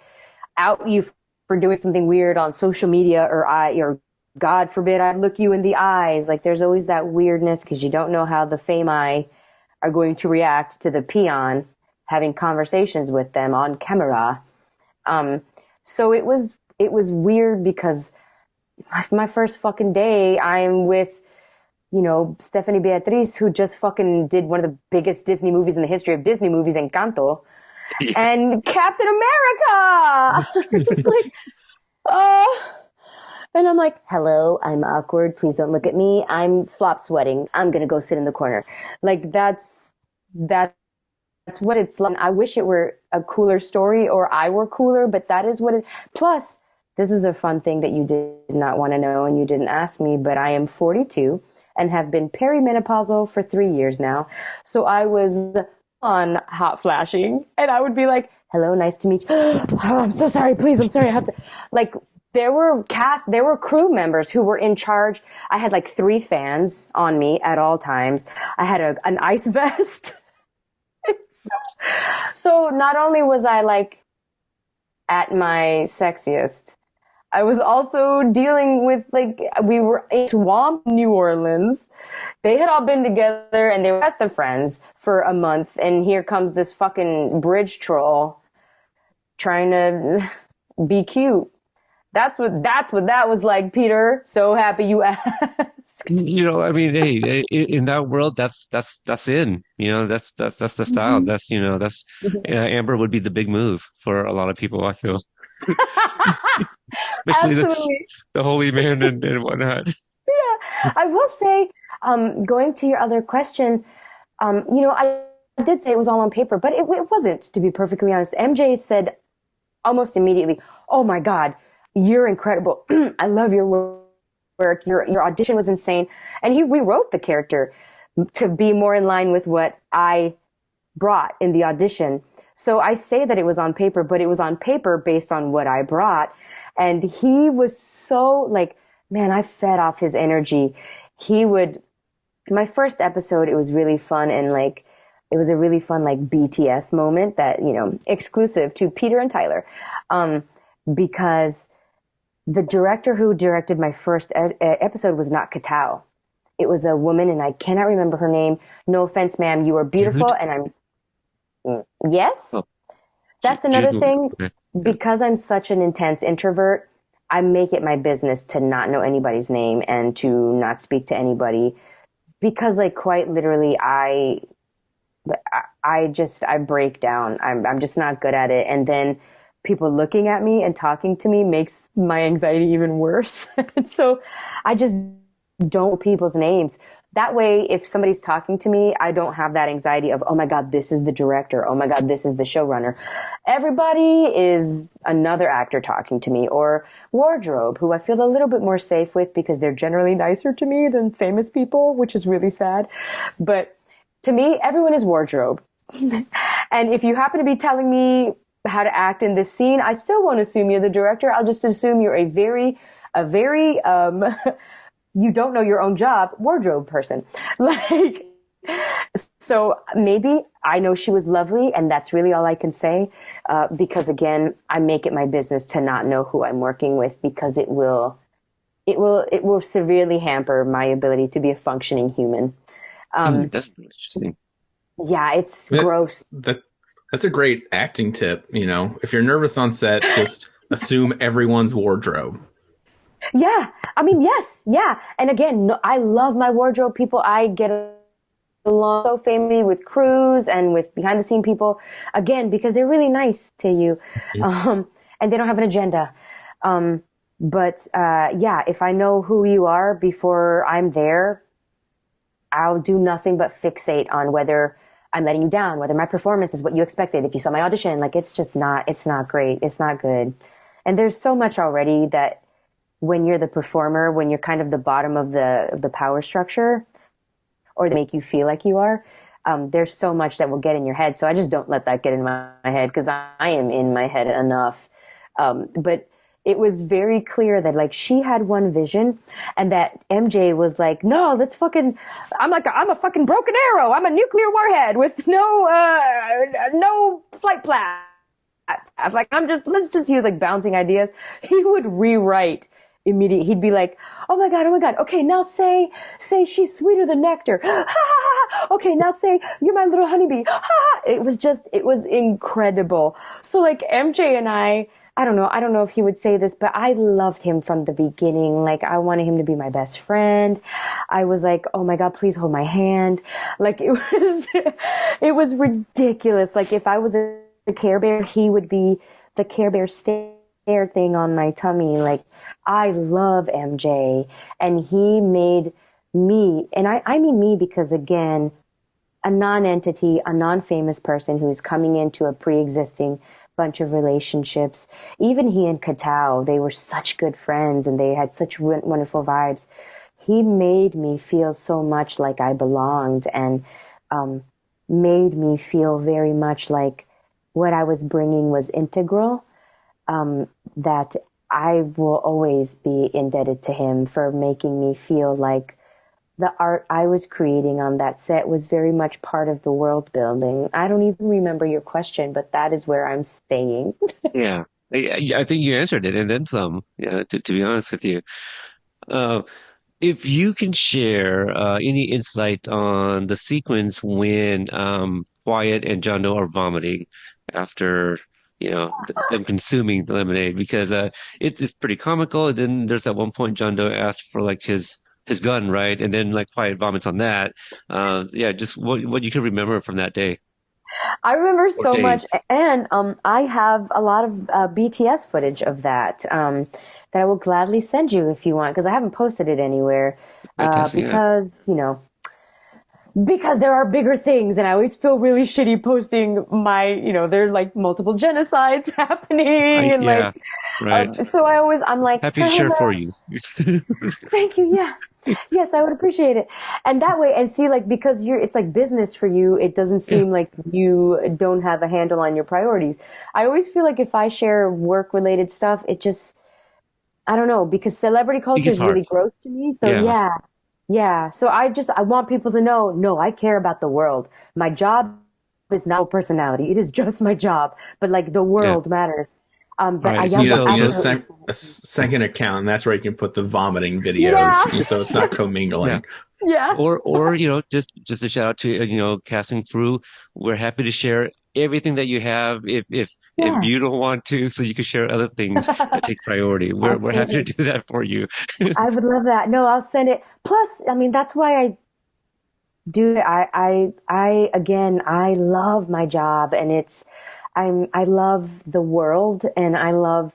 out you for doing something weird on social media, or God forbid I look you in the eyes. Like there's always that weirdness because you don't know how the fami are going to react to the peon having conversations with them on camera. Um, so it was weird because my first fucking day, I'm with, Stephanie Beatriz, who just fucking did one of the biggest Disney movies in the history of Disney movies, Encanto, and Captain America. It's like, oh. And I'm like, hello, I'm awkward. Please don't look at me. I'm flop sweating. I'm going to go sit in the corner. Like that's what it's like. I wish it were a cooler story or I were cooler, but that is what it, plus this is a fun thing that you did not want to know and you didn't ask me, but I am 42 and have been perimenopausal for 3 years now. So I was on hot flashing and I would be like, hello, nice to meet you. Oh, I'm so sorry. Please. I'm sorry. I have to like, there were crew members who were in charge. I had like 3 fans on me at all times. I had an ice vest. So not only was I like at my sexiest, I was also dealing with like, we were in Swamp, New Orleans. They had all been together and they were best of friends for a month. And here comes this fucking bridge troll trying to be cute. That's what that was like, Peter. So happy you asked. I mean, hey, in that world, that's in. That's the style. Mhm. That's Amber would be the big move for a lot of people, I feel, especially Absolutely. the holy man and whatnot. Yeah. I will say, going to your other question, I did say it was all on paper, but it wasn't, to be perfectly honest. MJ said almost immediately, oh my God, you're incredible. I love your work. Your audition was insane. And he rewrote the character to be more in line with what I brought in the audition. So I say that it was on paper, but it was on paper based on what I brought. And he was so like, man, I fed off his energy. My first episode, it was really fun and like, it was a really fun like BTS moment that, exclusive to Peter and Tyler. Um, because the director who directed my first episode was not Katao. It was a woman, and I cannot remember her name. No offense, ma'am. You are beautiful, Jude? and yes. Oh, That's another Jude. thing. Okay. Yeah. Because I'm such an intense introvert, I make it my business to not know anybody's name and to not speak to anybody because, like, quite literally, I break down. I'm just not good at it, and then people looking at me and talking to me makes my anxiety even worse. So I just don't know people's names. That way, if somebody's talking to me, I don't have that anxiety of, oh my God, this is the director. Oh my God, this is the showrunner. Everybody is another actor talking to me, or wardrobe, who I feel a little bit more safe with because they're generally nicer to me than famous people, which is really sad. But to me, everyone is wardrobe. And if you happen to be telling me how to act in this scene, I still won't assume you're the director. I'll just assume you're a very, you don't know your own job wardrobe person. Like, so maybe I know she was lovely, and that's really all I can say. Because again, I make it my business to not know who I'm working with because it will severely hamper my ability to be a functioning human. That's interesting. Yeah, it's That, gross. that's a great acting tip. If you're nervous on set, just assume everyone's wardrobe. Yeah, I mean, yes, yeah. And again, no, I love my wardrobe people. I get along so famously with crews and with behind the scene people, again, because they're really nice to you, and they don't have an agenda. But yeah, if I know who you are before I'm there, I'll do nothing but fixate on whether I'm letting you down, whether my performance is what you expected. If you saw my audition, like it's not great. It's not good. And there's so much already that when you're the performer, when you're kind of the bottom of the power structure, or they make you feel like you are, there's so much that will get in your head. So I just don't let that get in my head because I am in my head enough. But it was very clear that like she had one vision and that MJ was like, no, let's fucking, I'm a fucking broken arrow. I'm a nuclear warhead with no flight plan. I was like, let's just use like bouncing ideas. He would rewrite immediately. He'd be like, oh my God. Okay, now say she's sweeter than nectar. Okay, now say you're my little honeybee. It was incredible. So like MJ and I don't know if he would say this, but I loved him from the beginning. Like I wanted him to be my best friend. I was like, oh my God, please hold my hand. Like it was ridiculous. Like if I was a Care Bear, he would be the Care Bear stare thing on my tummy. Like I love MJ, and he made me, and I mean me because again, a non-entity, a non-famous person who's coming into a pre-existing bunch of relationships. Even he and Katao, they were such good friends and they had such wonderful vibes. He made me feel so much like I belonged, and made me feel very much like what I was bringing was integral. That I will always be indebted to him for making me feel like the art I was creating on that set was very much part of the world building. I don't even remember your question, but that is where I'm staying. Yeah. I think you answered it and then some, yeah, to be honest with you. Uh, if you can share any insight on the sequence when Wyatt and John Doe are vomiting after, them consuming the lemonade, because it's pretty comical. And then there's at one point John Doe asked for like his gun, right? And then like Wyatt vomits on that. Yeah, just what you can remember from that day I remember or so much, days. and I have a lot of BTS footage of that that I will gladly send you if you want, because I haven't posted it anywhere Fantastic. Yeah. because there are bigger things, and I always feel really shitty posting there are like multiple genocides happening, and Yeah. like, Right. so I'm like, Happy to share for you. thank you. Yeah. Yes, I would appreciate it. And that way, and see, like, because it's like business for you, it doesn't Yeah. seem like you don't have a handle on your priorities. I always feel like if I share work related stuff, it just, I don't know, because celebrity It culture gets is really hard. gross to me. So Yeah. yeah, yeah. So I want people to know, no, I care about the world. My job is not a personality. It is just my job. But like the Yeah. world matters. But I Right. yeah, You will need, you need absolutely send a it. second account, and that's where you can put the vomiting Yeah. videos, so it's not Yeah. commingling. Yeah. Or just a shout out to casting through. We're happy to share everything that you have. If Yeah. you don't want to, so you can share other things that take priority. We're happy to Absolutely. do that for you. I would love that. No, I'll send it. Plus, I mean, that's why I do it. Again, I love my job and I love the world and I love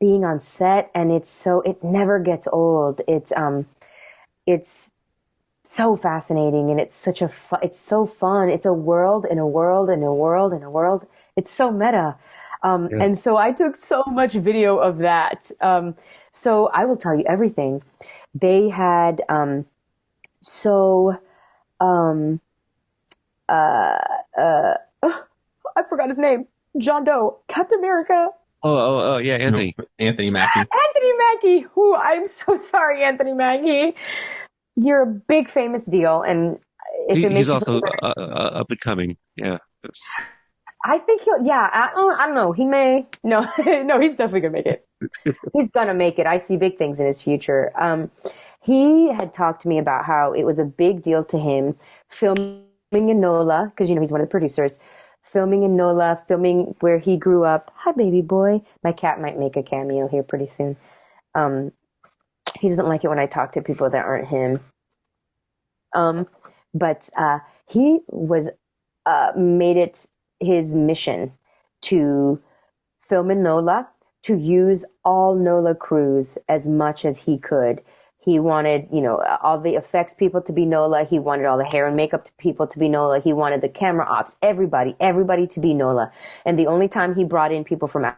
being on set and it never gets old. It's so fascinating and it's so fun. It's a world in a world in a world in a world. It's so meta. Yeah. And so I took so much video of that. So I will tell you everything. They had, so, um, I forgot his name. John Doe, Captain America, Oh, yeah, No, Anthony. Anthony Mackie. Anthony Mackie. Who I'm so sorry, Anthony Mackie. You're a big famous deal, and if it He's makes you feel also better, up and coming. Yeah. I think he'll. Yeah, I don't know. He may. No, no, he's definitely gonna make it. He's gonna make it. I see big things in his future. He had talked to me about how it was a big deal to him filming in NOLA because he's one of the producers. Filming in NOLA, filming where he grew up. Hi, baby boy. My cat might make a cameo here pretty soon. Um, he doesn't like it when I talk to people that aren't him. Um, but he was made it his mission to film in NOLA, to use all NOLA crews as much as he could. He wanted, all the effects people to be NOLA. He wanted all the hair and makeup people to be NOLA. He wanted the camera ops, everybody to be NOLA. And the only time he brought in people from out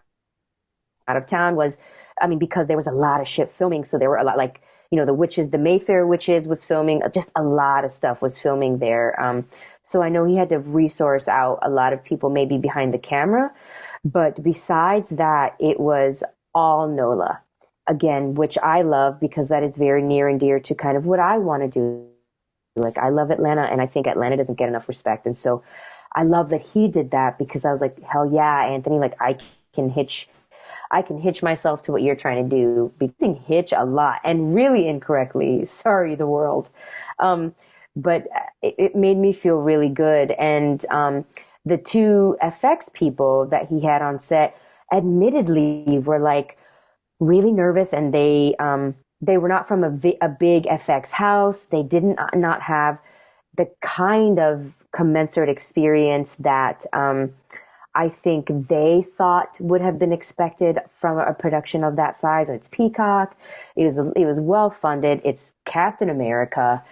of town was, I mean, because there was a lot of shit filming. So there were a lot, like, the witches, the Mayfair witches was filming, just a lot of stuff was filming there. So I know he had to resource out a lot of people maybe behind the camera. But besides that, it was all NOLA again, which I love because that is very near and dear to kind of what I want to do. Like, I love Atlanta and I think Atlanta doesn't get enough respect. And so I love that he did that because I was like, hell yeah, Anthony, like can hitch I can hitch myself to what you're trying to do. Being hitch a lot and really incorrectly. Sorry, the world. But it made me feel really good. And the two FX people that he had on set, admittedly, were like really nervous, and they were not from a big FX house. They didn't not have the kind of commensurate experience that I think they thought would have been expected from a production of that size. It's Peacock. It was well funded. It's Captain America,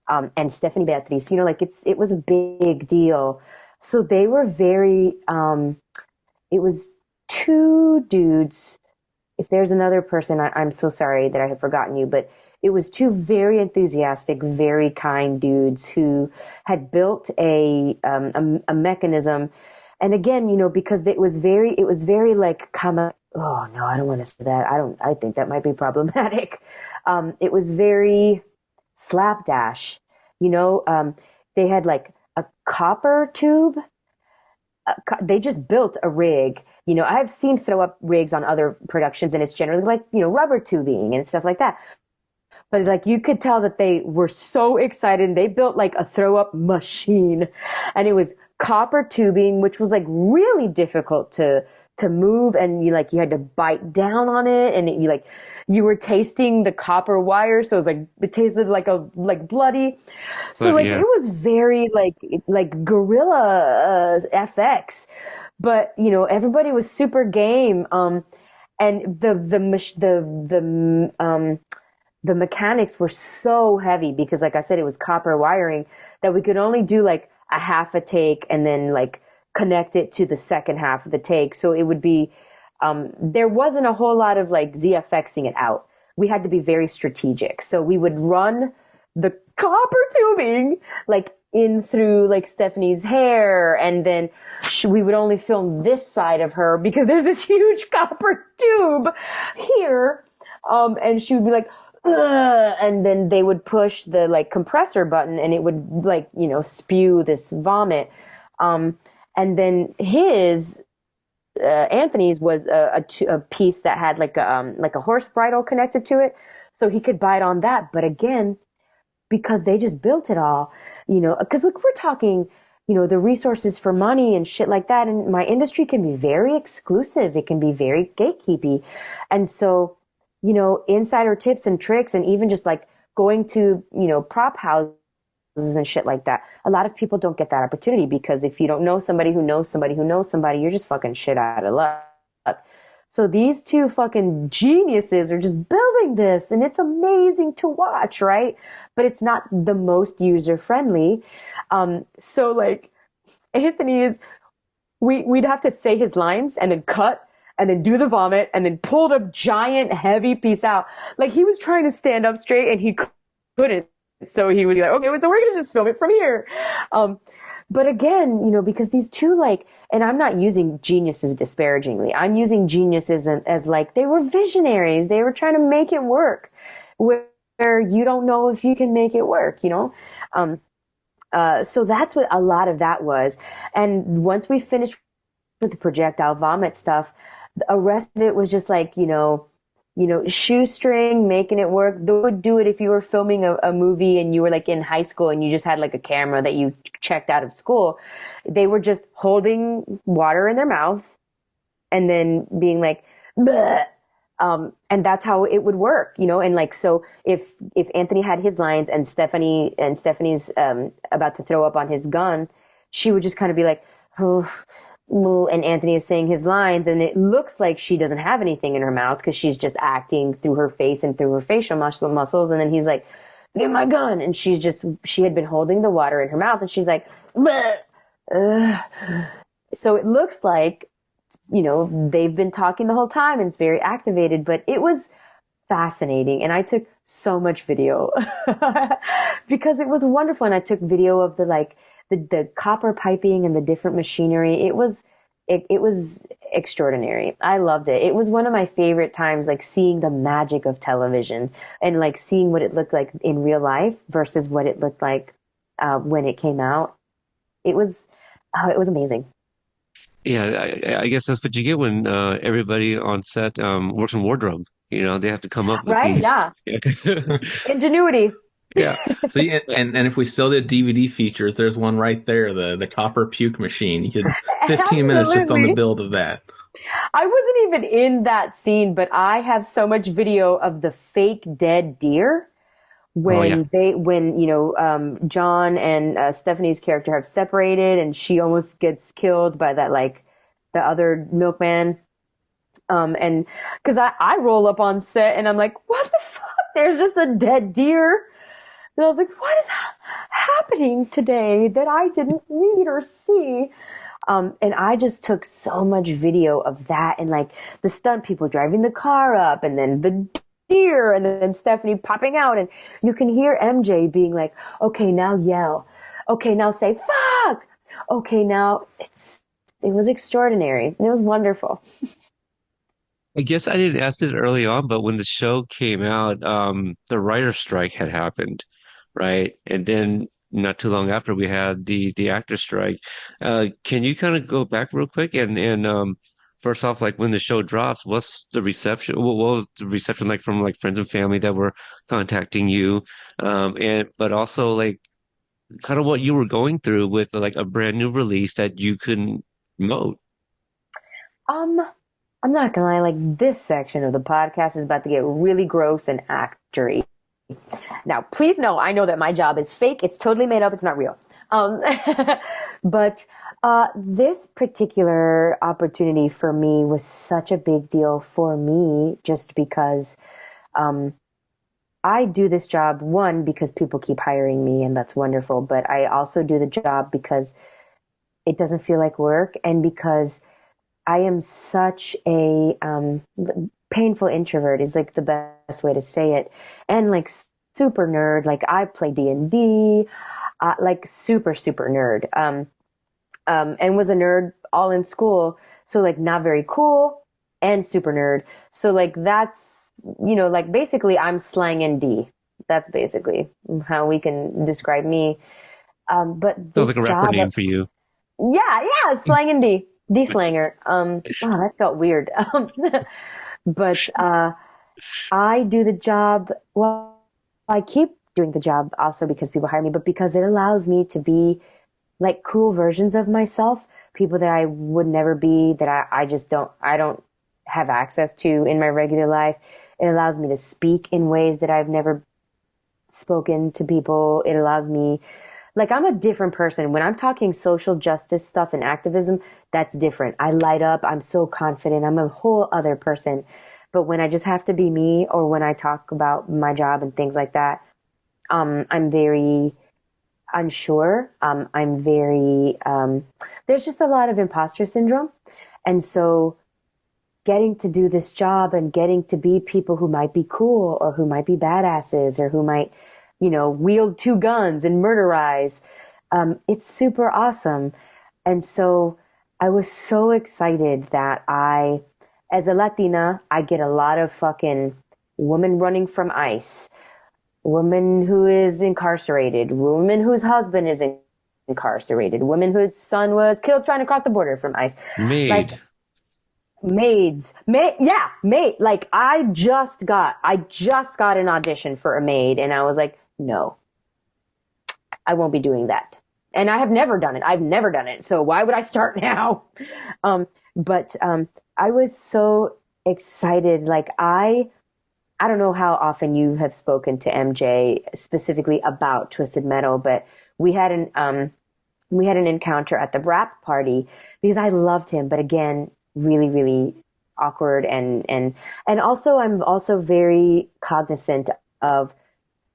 and Stephanie Beatriz. It was a big deal. So they were very. It was two dudes. If there's another person, I'm so sorry that I have forgotten you, but it was two very enthusiastic, very kind dudes who had built a mechanism. And again, because it was very like, oh no, I don't want to say that. I think that might be problematic. It was very slapdash, they had like a copper tube. They just built a rig. I've seen throw up rigs on other productions and it's generally like, rubber tubing and stuff like that. But like you could tell that they were so excited. They built like a throw up machine and it was copper tubing, which was like really difficult to move. And you had to bite down on it and you were tasting the copper wire. So it tasted like bloody. So But like yeah, it was very like guerrilla FX, but everybody was super game. And the mechanics were so heavy because, like I said, it was copper wiring that we could only do like a half a take and then like connect it to the second half of the take. So it would be, there wasn't a whole lot of like ZFXing it out. We had to be very strategic. So we would run the copper tubing like in through like Stephanie's hair, and then we would only film this side of her because there's this huge copper tube here. And she would be like, ugh, and then they would push the like compressor button and it would like, spew this vomit. And then Anthony's was a piece that had like a horse bridle connected to it, so he could bite on that. But again, because they just built it all, because look, we're talking, the resources for money and shit like that. And my industry can be very exclusive. It can be very gatekeepy. And so, insider tips and tricks, and even just like going to, prop houses and shit like that. A lot of people don't get that opportunity because if you don't know somebody who knows somebody who knows somebody, you're just fucking shit out of luck. So these two fucking geniuses are just building this, and it's amazing to watch, right? But it's not the most user friendly. So like Anthony is, we'd have to say his lines and then cut and then do the vomit and then pull the giant heavy piece out. Like he was trying to stand up straight and he couldn't. So he would be like, okay, so we're gonna just film it from here. But again, because these two, like, and I'm not using geniuses disparagingly. I'm using geniuses as like, they were visionaries. They were trying to make it work where you don't know if you can make it work. So that's what a lot of that was. And once we finished with the projectile vomit stuff, the rest of it was just like, shoestring, making it work. They would do it if you were filming a movie and you were like in high school and you just had like a camera that you checked out of school. They were just holding water in their mouths and then being like, bleh. And that's how it would work, and like, so if Anthony had his lines and Stephanie's about to throw up on his gun, she would just kind of be like, oh, and Anthony is saying his lines, and it looks like she doesn't have anything in her mouth because she's just acting through her face and through her facial muscles. And then he's like, "Get my gun," and she had been holding the water in her mouth, and she's like, so it looks like, they've been talking the whole time, and it's very activated. But it was fascinating, and I took so much video because it was wonderful, and I took video of the copper piping and the different machinery. It was extraordinary. I loved it. It was one of my favorite times, like seeing the magic of television and like seeing what it looked like in real life versus what it looked like when it came out. It was amazing. Yeah, I guess that's what you get when everybody on set works in wardrobe. They have to come up with Right? these. Yeah. Yeah. Ingenuity. Yeah. See, and if we still did DVD features, there's one right there, the copper puke machine. You could 15 minutes just on the Absolutely. build of that. I wasn't even in that scene, but I have so much video of the fake dead deer Oh yeah. when John and Stephanie's character have separated, and she almost gets killed by that, like, the other milkman. And because I roll up on set and I'm like, what the fuck? There's just a dead deer. And I was like, what is happening today that I didn't read or see? And I just took so much video of that, and like the stunt people driving the car up, and then the deer, and then Stephanie popping out, and you can hear MJ being like, okay, now yell. Okay, now say fuck. Okay, now it was extraordinary. It was wonderful. I guess I didn't ask this early on, but when the show came out, the writer strike had happened, right? And then not too long after we had the actor strike. Can you kind of go back real quick and first off, like when the show drops, what's the reception? What was the reception like from like friends and family that were contacting you? And but also like kind of what you were going through with like a brand new release that you couldn't promote. Um, I'm not gonna lie, like this section of the podcast is about to get really gross and actory. Now, please know, I know that my job is fake. It's totally made up. It's not real. Um, but this particular opportunity for me was such a big deal for me just because um, I do this job, one, because people keep hiring me, and that's wonderful. But I also do the job because it doesn't feel like work, and because I am such a painful introvert is like the best way to say it, and like super nerd. Like I play D&D, like super nerd. And was a nerd all in school, so like not very cool and super nerd. So like that's like basically I'm slang ND. That's basically how we can describe me. But Sounds this like a rapper job, name for you. slang and D-slanger. Wow, that felt weird. But I do the job. Well, I keep doing the job also because people hire me, but because it allows me to be like cool versions of myself, people that I would never be, that I just I don't have access to in my regular life. It allows me to speak in ways that I've never spoken to people. It allows me, like, I'm a different person. When I'm talking social justice stuff and activism, that's different. I light up. I'm so confident. I'm a whole other person. But when I just have to be me, or when I talk about my job and things like that, I'm very unsure. There's just a lot of imposter syndrome. And so getting to do this job and getting to be people who might be cool or who might be badasses or who might, wield two guns and murderize, it's super awesome. And so I was so excited that as a Latina, I get a lot of fucking woman running from ICE, woman who is incarcerated, woman whose husband is incarcerated, woman whose son was killed trying to cross the border from ICE. Like, Maid. maid. Like, I just got an audition for a maid, and I was like, no, I won't be doing that. And I have never done it. I've never done it. So why would I start now? But I was so excited. Like, I don't know how often you have spoken to MJ specifically about Twisted Metal, but we had an encounter at the wrap party because I loved him, but again, really, really awkward, and also I'm also very cognizant of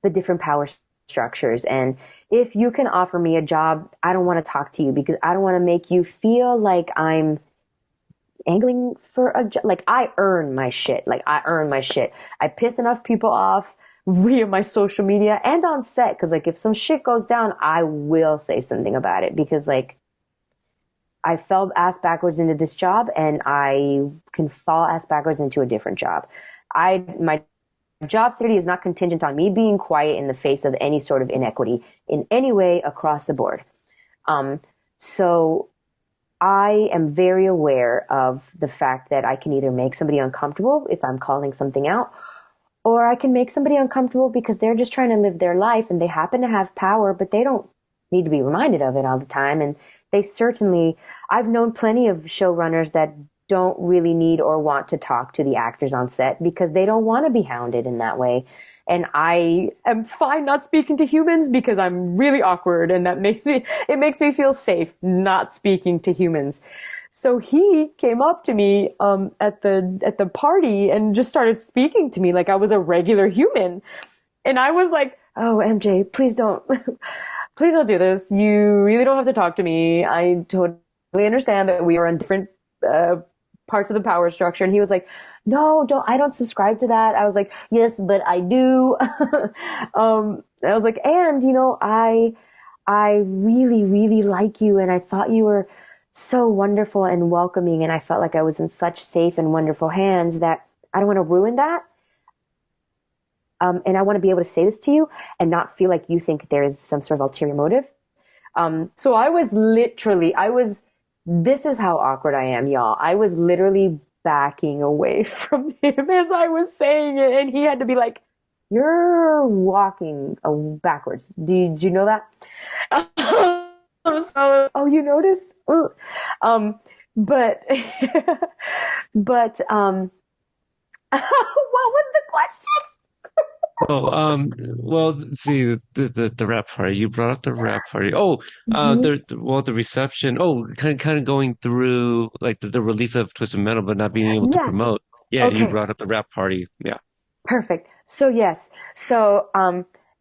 the different power structures. And if you can offer me a job, I don't want to talk to you because I don't want to make you feel like I'm angling for a job. Like, I earn my shit. I piss enough people off via my social media and on set, because like if some shit goes down, I will say something about it, because like I fell ass backwards into this job, and I can fall ass backwards into a different job. My job security is not contingent on me being quiet in the face of any sort of inequity in any way across the board. So I am very aware of the fact that I can either make somebody uncomfortable if I'm calling something out, or I can make somebody uncomfortable because they're just trying to live their life and they happen to have power, but they don't need to be reminded of it all the time. And I've known plenty of showrunners that don't really need or want to talk to the actors on set because they don't want to be hounded in that way. And I am fine not speaking to humans because I'm really awkward, and it makes me feel safe not speaking to humans. So he came up to me at the party and just started speaking to me like I was a regular human. And I was like, "Oh, MJ, please don't please don't do this. You really don't have to talk to me. I totally understand that we are on different parts of the power structure." And he was like, "No, I don't subscribe to that." I was like, "Yes, but I do." I was like, "And, I really, really like you. And I thought you were so wonderful and welcoming. And I felt like I was in such safe and wonderful hands that I don't want to ruin that. And I want to be able to say this to you and not feel like you think there is some sort of ulterior motive." So this is how awkward I am, y'all. I was literally backing away from him as I was saying it. And he had to be like, "You're walking backwards. Did you know that?" So, "Oh, you noticed?" But, but, what was the question? Oh, well, see, the rap party. You brought up the rap party. Oh, Mhm. the reception. Oh, kind of going through like the release of Twisted Metal, but not being able to Yes. promote. Yeah, you Okay. brought up the rap party. Yeah. Perfect. So yes. So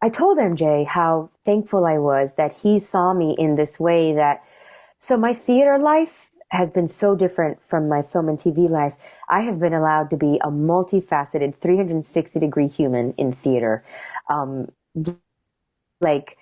I told MJ how thankful I was that he saw me in this way. So my theater life has been so different from my film and TV life. I have been allowed to be a multifaceted 360-degree human in theater. Um, like,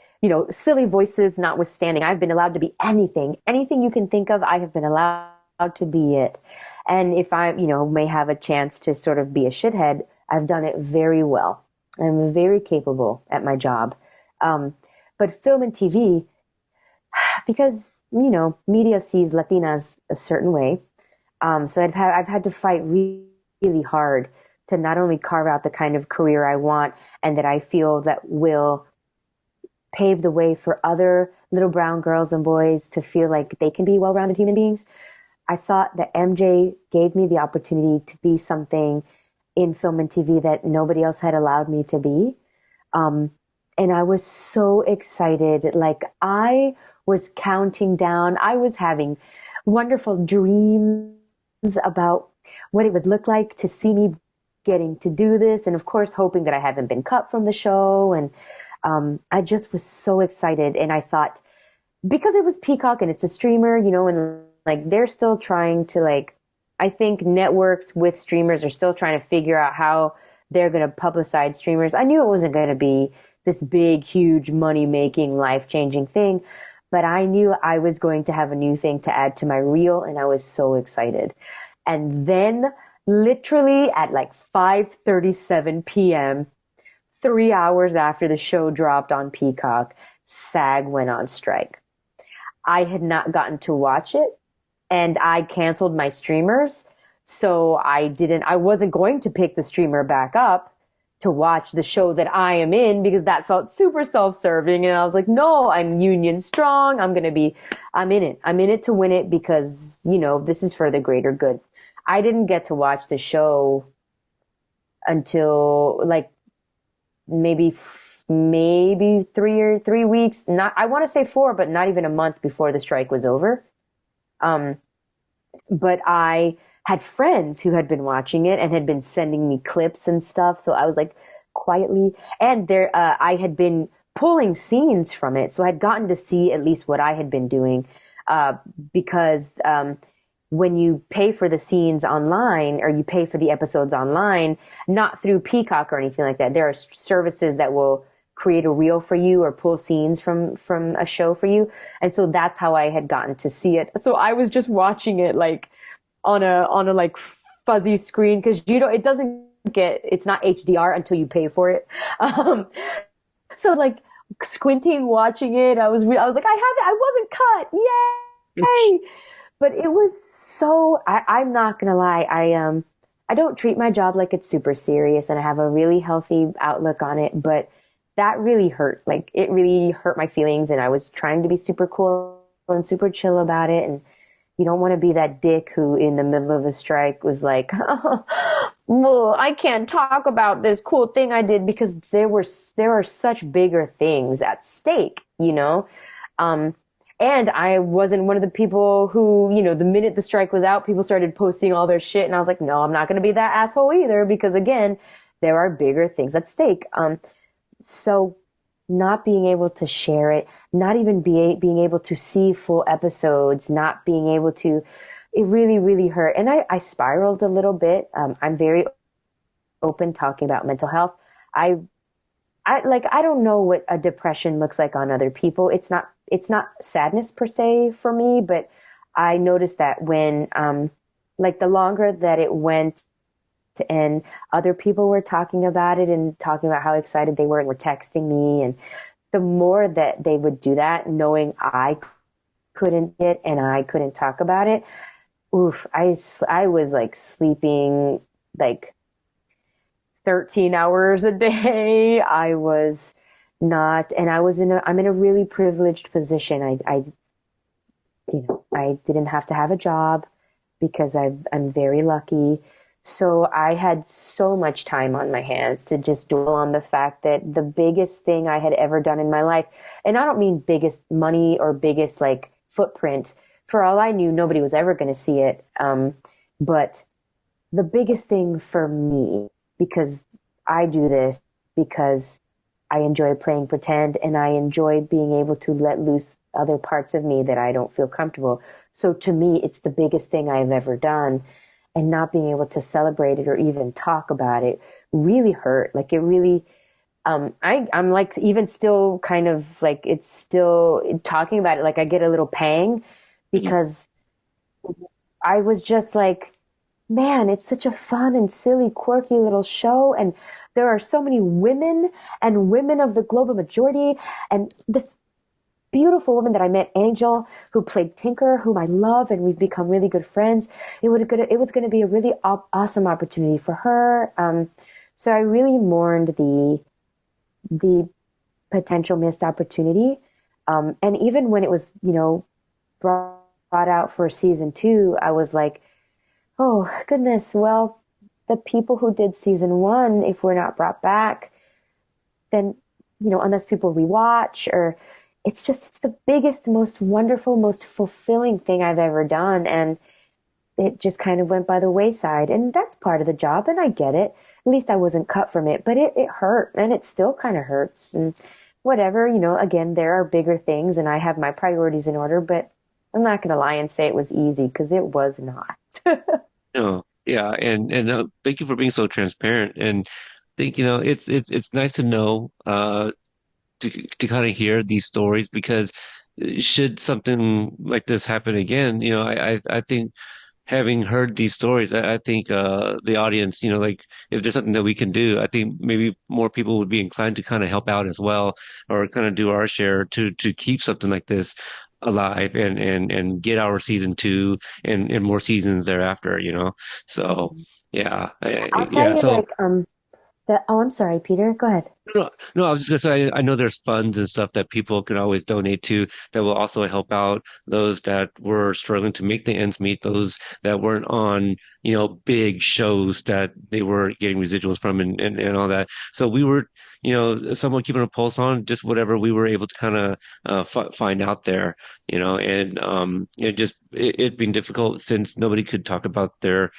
silly voices notwithstanding, I've been allowed to be anything you can think of. I have been allowed to be it. And if I, may have a chance to sort of be a shithead, I've done it very well. I'm very capable at my job. But film and TV, because media sees Latinas a certain way. So I've had to fight really, really hard to not only carve out the kind of career I want and that I feel that will pave the way for other little brown girls and boys to feel like they can be well-rounded human beings. I thought that MJ gave me the opportunity to be something in film and TV that nobody else had allowed me to be. Um, and I was so excited. Like I was counting down. I was having wonderful dreams about what it would look like to see me getting to do this. And of course, hoping that I haven't been cut from the show. And I just was so excited. And I thought, because it was Peacock and it's a streamer, and like they're still trying to like, I think networks with streamers are still trying to figure out how they're going to publicize streamers. I knew it wasn't going to be this big, huge money making, life changing thing, but I knew I was going to have a new thing to add to my reel. And I was so excited. And then literally at like 5:37 p.m., 3 hours after the show dropped on Peacock, SAG went on strike. I had not gotten to watch it and I canceled my streamers. So I wasn't going to pick the streamer back up to watch the show that I am in because that felt super self-serving. And I was like, no, I'm union strong. I'm in it. I'm in it to win it because, this is for the greater good. I didn't get to watch the show until like maybe 3 weeks, not, I want to say 4, but not even a month before the strike was over. But I had friends who had been watching it and had been sending me clips and stuff. So I was like quietly, and I had been pulling scenes from it. So I'd gotten to see at least what I had been doing, because, when you pay for the scenes online or you pay for the episodes online, not through Peacock or anything like that, there are services that will create a reel for you or pull scenes from a show for you. And so that's how I had gotten to see it. So I was just watching it like on a like fuzzy screen because it's not HDR until you pay for it. So like squinting watching it, I was like, I wasn't cut. Yay! But it was so, I'm not going to lie. I don't treat my job like it's super serious and I have a really healthy outlook on it, but that really hurt. Like it really hurt my feelings and I was trying to be super cool and super chill about it. And you don't want to be that dick who in the middle of a strike was like, oh, well, I can't talk about this cool thing I did because there are such bigger things at stake, and I wasn't one of the people who, the minute the strike was out, people started posting all their shit. And I was like, no, I'm not going to be that asshole either, because again, there are bigger things at stake. So not being able to share it, not even being able to see full episodes, not being able to, it really, really hurt. And I spiraled a little bit. I'm very open talking about mental health. I don't know what a depression looks like on other people. It's not sadness per se for me, but I noticed that when, the longer that it went and other people were talking about it and talking about how excited they were and were texting me, and the more that they would do that, knowing I couldn't get and I couldn't talk about it, I was like sleeping like 13 hours a day. I was not, and I'm in a really privileged position. I didn't have to have a job because I'm very lucky. So I had so much time on my hands to just dwell on the fact that the biggest thing I had ever done in my life, and I don't mean biggest money or biggest like footprint. For all I knew, nobody was ever going to see it. But the biggest thing for me, because I do this because I enjoy playing pretend and I enjoy being able to let loose other parts of me that I don't feel comfortable. So to me, it's the biggest thing I've ever done. And not being able to celebrate it or even talk about it really hurt. Like it really, I'm like even still kind of like, it's still talking about it. Like I get a little pang because I was just like, man, it's such a fun and silly, quirky little show. And there are so many women and women of the global majority. And this beautiful woman that I met, Angel, who played Tinker, whom I love, and we've become really good friends. It was going to be a really awesome opportunity for her. So I really mourned the potential missed opportunity. And even when it was, brought out for season two, I was like, oh goodness, well, the people who did season one, if we're not brought back, then, unless people rewatch, or it's the biggest, most wonderful, most fulfilling thing I've ever done. And it just kind of went by the wayside. And that's part of the job. And I get it. At least I wasn't cut from it, but it hurt, and it still kind of hurts. And whatever, again, there are bigger things and I have my priorities in order, but I'm not going to lie and say it was easy, because it was not. No, yeah, and thank you for being so transparent. And think, it's nice to know, to kind of hear these stories, because should something like this happen again, I think having heard these stories, I think the audience, like if there's something that we can do, I think maybe more people would be inclined to kind of help out as well, or kind of do our share to keep something like this alive, and get our season two and more seasons thereafter, So yeah, I'll tell yeah. you, So oh, I'm sorry, Peter. Go ahead. no, no, I was just gonna say, I know there's funds and stuff that people can always donate to that will also help out those that were struggling to make the ends meet, those that weren't on, big shows that they were getting residuals from, and all that. So we were, somewhat keeping a pulse on just whatever we were able to kind of find out there, and it being difficult since nobody could talk about their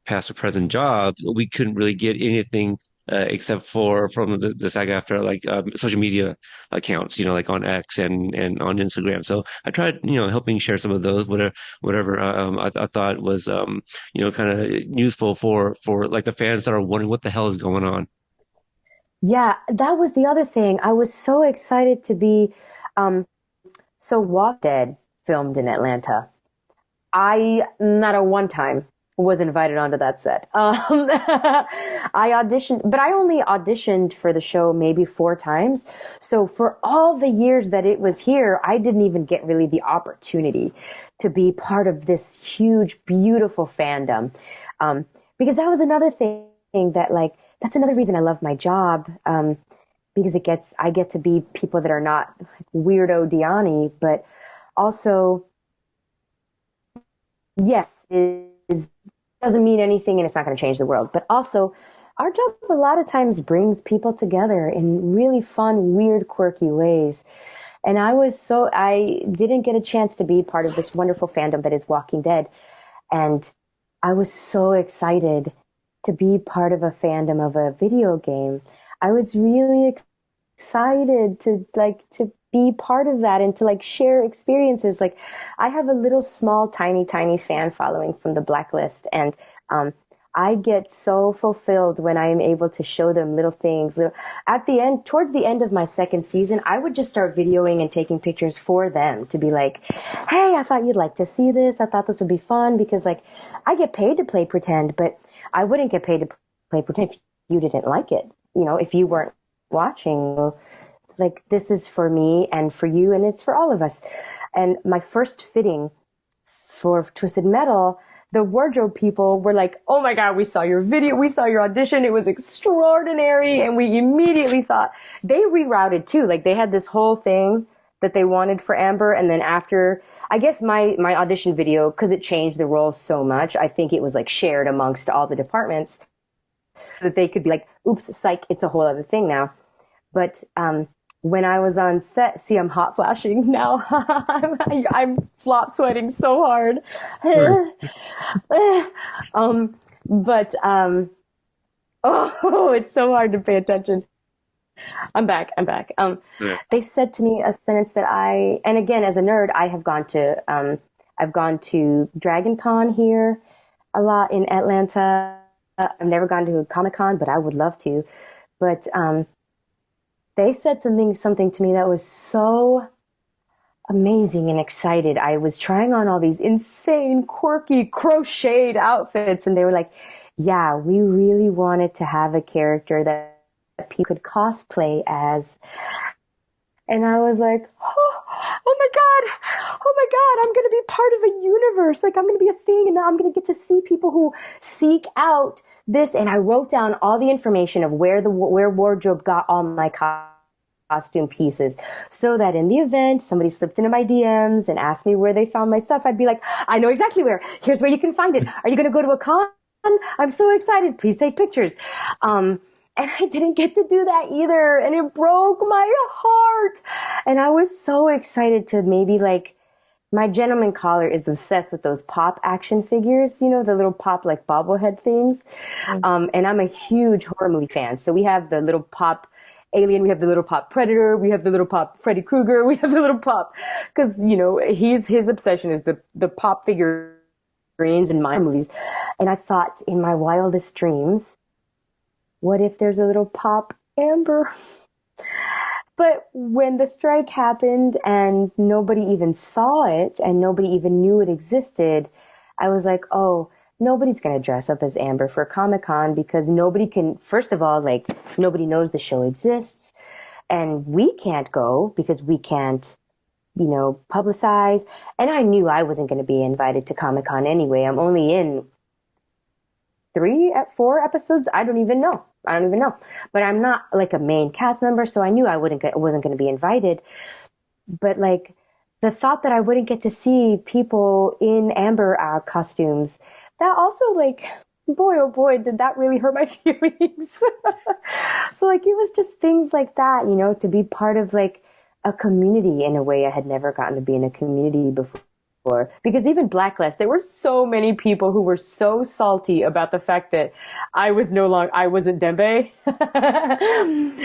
past or present jobs. We couldn't really get anything except for from the SAG after, like social media accounts, like on X and on Instagram. So I tried, helping share some of those, whatever I thought was, kind of useful for like the fans that are wondering what the hell is going on. Yeah, that was the other thing. I was so excited to be, um, so Walk Dead filmed in Atlanta. I, not a one time, was invited onto that set. I auditioned, but I only auditioned for the show maybe four times. So for all the years that it was here, I didn't even get really the opportunity to be part of this huge, beautiful fandom. Um, because that was another thing that, like, that's another reason I love my job. Because I get to be people that are not like weirdo Diany, but also, yes, is doesn't mean anything and it's not going to change the world. But also, our job a lot of times brings people together in really fun, weird, quirky ways. And I didn't get a chance to be part of this wonderful fandom that is Walking Dead. And I was so excited to be part of a fandom of a video game. I was really excited to be part of that and to like share experiences. Like, I have a little small tiny fan following from the Blacklist, and I get so fulfilled when I am able to show them little things. At the end, towards the end of my second season, I would just start videoing and taking pictures for them to be like, hey, I thought you'd like to see this. I thought this would be fun, because like I get paid to play pretend, but I wouldn't get paid to play pretend if you didn't like it. If you weren't watching, like, this is for me and for you, and it's for all of us. And my first fitting for Twisted Metal, the wardrobe people were like, oh my God, we saw your video, we saw your audition, it was extraordinary. And we immediately thought, they rerouted too. Like, they had this whole thing that they wanted for Amber. And then after, I guess my audition video, because it changed the role so much, I think it was like shared amongst all the departments, that they could be like, oops, psych, it's a whole other thing now. But when I was on set, see, I'm hot flashing now. I'm flop sweating so hard. But oh, it's so hard to pay attention. I'm back. Yeah. They said to me a sentence that and again, as a nerd, I've gone to Dragon Con here a lot in Atlanta. I've never gone to a Comic Con, but I would love to. But they said something to me that was so amazing and excited. I was trying on all these insane, quirky, crocheted outfits, and they were like, yeah, we really wanted to have a character that people could cosplay as. And I was like, oh, oh my God, oh my God, I'm going to be part of a universe. Like I'm going to be a thing and I'm going to get to see people who seek out this. And I wrote down all the information of where wardrobe got all my costume pieces so that in the event somebody slipped into my DMs and asked me where they found my stuff, I'd be like, I know exactly where. Here's where you can find it. Are you going to go to a con? I'm so excited. Please take pictures. And I didn't get to do that either. And it broke my heart. And I was so excited to maybe like, my gentleman caller is obsessed with those pop action figures, the little pop like bobblehead things. And I'm a huge horror movie fan. So we have the little pop Alien, we have the little pop Predator, we have the little pop Freddy Krueger, we have the little pop, because, his obsession is the pop figurines in my movies. And I thought in my wildest dreams, what if there's a little pop Amber? But when the strike happened and nobody even saw it and nobody even knew it existed, I was like, oh, nobody's going to dress up as Amber for Comic-Con because nobody can, first of all, like, nobody knows the show exists. And we can't go because we can't, publicize. And I knew I wasn't going to be invited to Comic-Con anyway. I'm only in 4 episodes. I don't even know. But I'm not like a main cast member, so I knew I wasn't going to be invited. But like the thought that I wouldn't get to see people in Amber costumes, that also like, boy, oh boy, did that really hurt my feelings. So like it was just things like that, to be part of like a community in a way I had never gotten to be in a community before. Because even Blacklist, there were so many people who were so salty about the fact that I wasn't Dembe.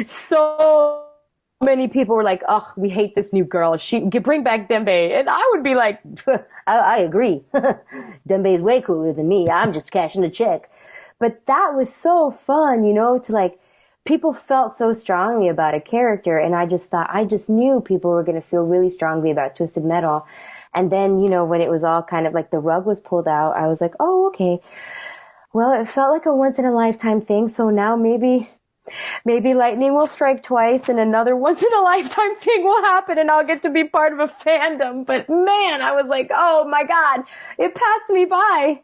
So many people were like, oh, we hate this new girl. Bring back Dembe. And I would be like, I agree. Dembe is way cooler than me. I'm just cashing a check. But that was so fun, to like, people felt so strongly about a character. And I just knew people were going to feel really strongly about Twisted Metal. And then, when it was all kind of like the rug was pulled out, I was like, oh, okay. Well, it felt like a once in a lifetime thing. So now maybe lightning will strike twice and another once in a lifetime thing will happen and I'll get to be part of a fandom. But man, I was like, oh my God, it passed me by.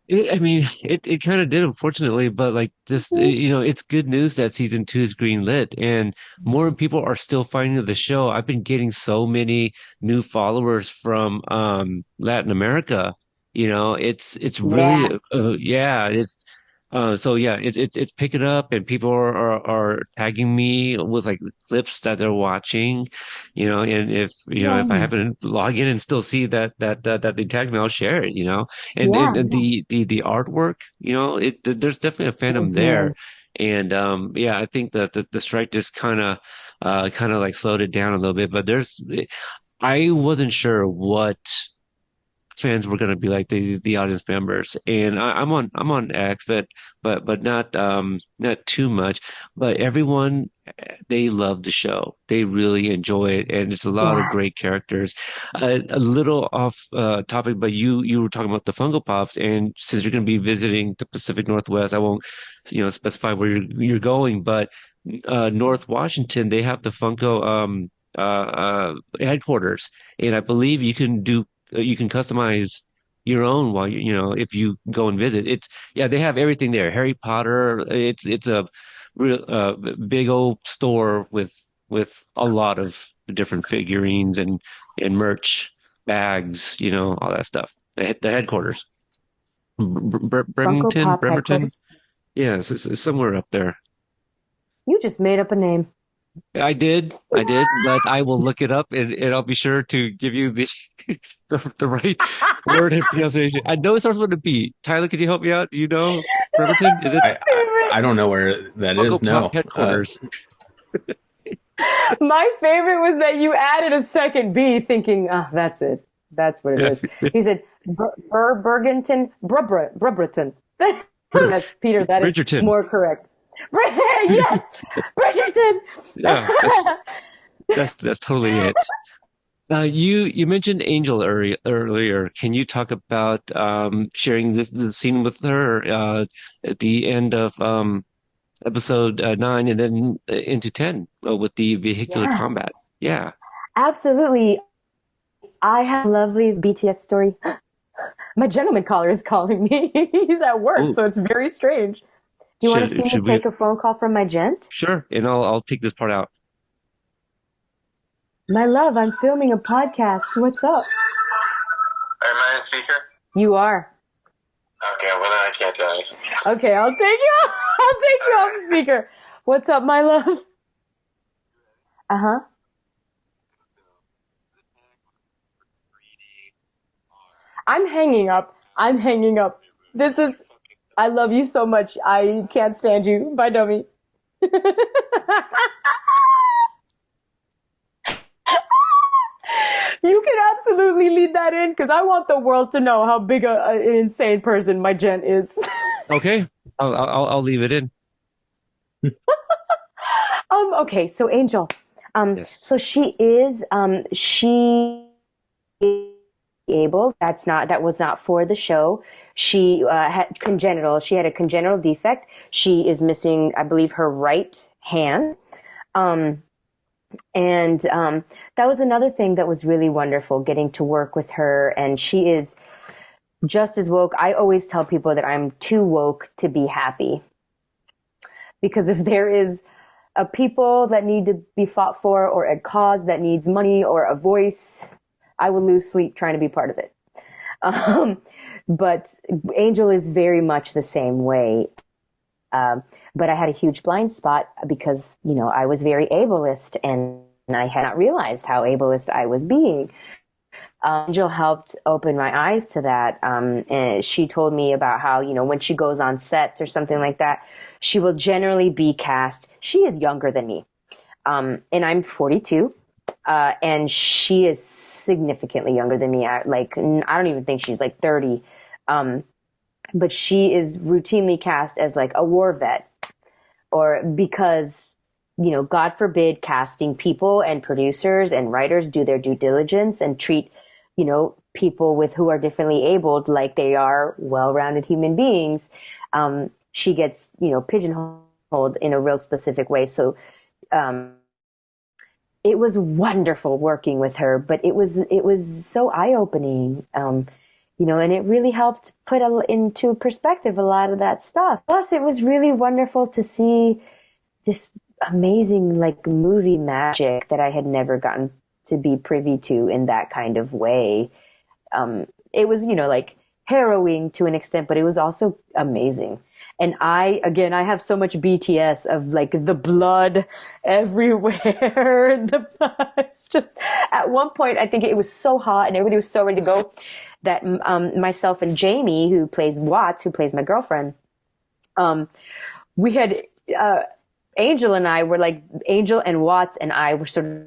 It kind of did, unfortunately, but like just, it's good news that season 2 is greenlit and more people are still finding the show. I've been getting so many new followers from, Latin America. It's Yeah. really, yeah, so yeah, it's picking up and people are tagging me with like clips that they're watching, and if I Yeah. happen to log in and still see that they tagged me, I'll share it, Yeah. and the artwork, there's definitely a fandom there. Mhm. And yeah, I think that the strike just kind of like slowed it down a little bit, but I wasn't sure what fans were going to be like the audience members, and I'm on X, but not too much. But everyone, they love the show. They really enjoy it, and it's a lot of Yeah. great characters. A little off topic, but you were talking about the Funko Pops, and since you're going to be visiting the Pacific Northwest, I won't specify where you're going, but North Washington, they have the Funko headquarters, and I believe you can customize your own while if you go and visit. It's yeah, they have everything there. Harry Potter. It's a real big old store with a lot of different figurines and merch, bags, all that stuff. The headquarters, Funko Pop Bremerton. headquarters. Yeah, it's somewhere up there. You just made up a name. I did, but I will look it up and I'll be sure to give you the the right word and pronunciation. I know it starts with a B. Tyler, can you help me out? Do you know Bremerton? Is it I don't know where that Funko is. Pop No. headquarters? My favorite was that you added a second B thinking, that's it. That's what it Yeah. is. He said, Bergenton, Brubberton. Yes, Peter, that is Bridgerton. more correct. Yes, Bridgerton. Yeah, that's totally it. You mentioned Angel earlier. Can you talk about sharing the scene with her at the end of episode 9 and then into 10 with the vehicular Yes. combat? Yeah. Absolutely. I have a lovely BTS story. My gentleman caller is calling me. He's at work, Oh, so it's very strange. Do you want to see me should we? take a phone call from my gent? Sure, and I'll take this part out. My love, I'm filming a podcast. What's up? Am I on speaker? You are. Okay, well then I can't tell you. Okay, I'll take you. I'll take you off speaker. What's up, my love? Uh-huh. I'm hanging up. I'm hanging up. This is. I love you so much. I can't stand you. Bye, dummy. You can absolutely leave that in because I want the world to know how big an insane person my gent is. Okay, I'll leave it in. Okay, so Angel, Yes. so she able. That was not for the show. She had congenital. She had a congenital defect. She is missing, I believe, her right hand. Um, and that was another thing that was really wonderful, getting to work with her. And she is just as woke. I always tell people that I'm too woke to be happy. Because if there is a people that need to be fought for, or a cause that needs money or a voice, I would lose sleep trying to be part of it. Um, but Angel is very much the same way. But I had a huge blind spot because, I was very ableist and I had not realized how ableist I was being. Angel helped open my eyes to that. And she told me about how, when she goes on sets or something like that, she will generally be cast. She is younger than me. And I'm 42. And she is significantly younger than me. I don't even think she's like 30. But she is routinely cast as like a war vet, or because, God forbid, casting people and producers and writers do their due diligence and treat, people who are differently abled like they are well-rounded human beings. She gets, pigeonholed in a real specific way. So, it was wonderful working with her, but it was so eye-opening, and it really helped put into perspective a lot of that stuff. Plus, it was really wonderful to see this amazing like movie magic that I had never gotten to be privy to in that kind of way. It was, like harrowing to an extent, but it was also amazing. And I have so much BTS of like the blood everywhere. It's just at one point, I think it was so hot and everybody was so ready to go that myself and Jamie, who plays Watts, who plays my girlfriend, we had Angel and I were like Angel and Watts and I were sort of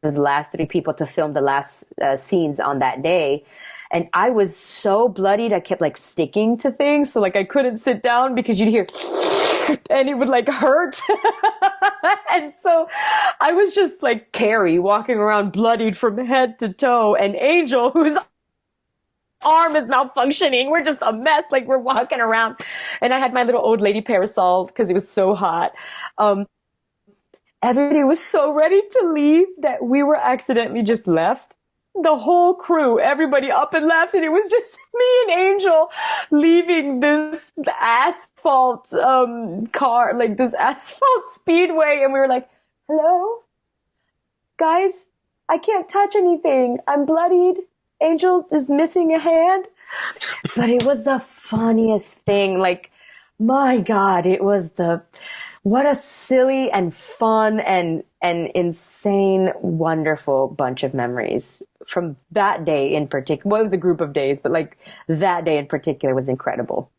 the last three people to film the last scenes on that day. And I was so bloodied, I kept like sticking to things. So like I couldn't sit down because you'd hear, and it would like hurt. And so I was just like Carrie walking around bloodied from head to toe. And Angel, whose arm is malfunctioning, we're just a mess. Like we're walking around. And I had my little old lady parasol because it was so hot. Everybody was so ready to leave that we were accidentally just left. The whole crew, everybody up and left, and it was just me and Angel leaving this asphalt car, like this asphalt speedway, and we were like, hello? Guys, I can't touch anything. I'm bloodied. Angel is missing a hand. But it was the funniest thing. Like, my God, what a silly and fun and insane, wonderful bunch of memories from that day in particular. Well, it was a group of days, but like that day in particular was incredible.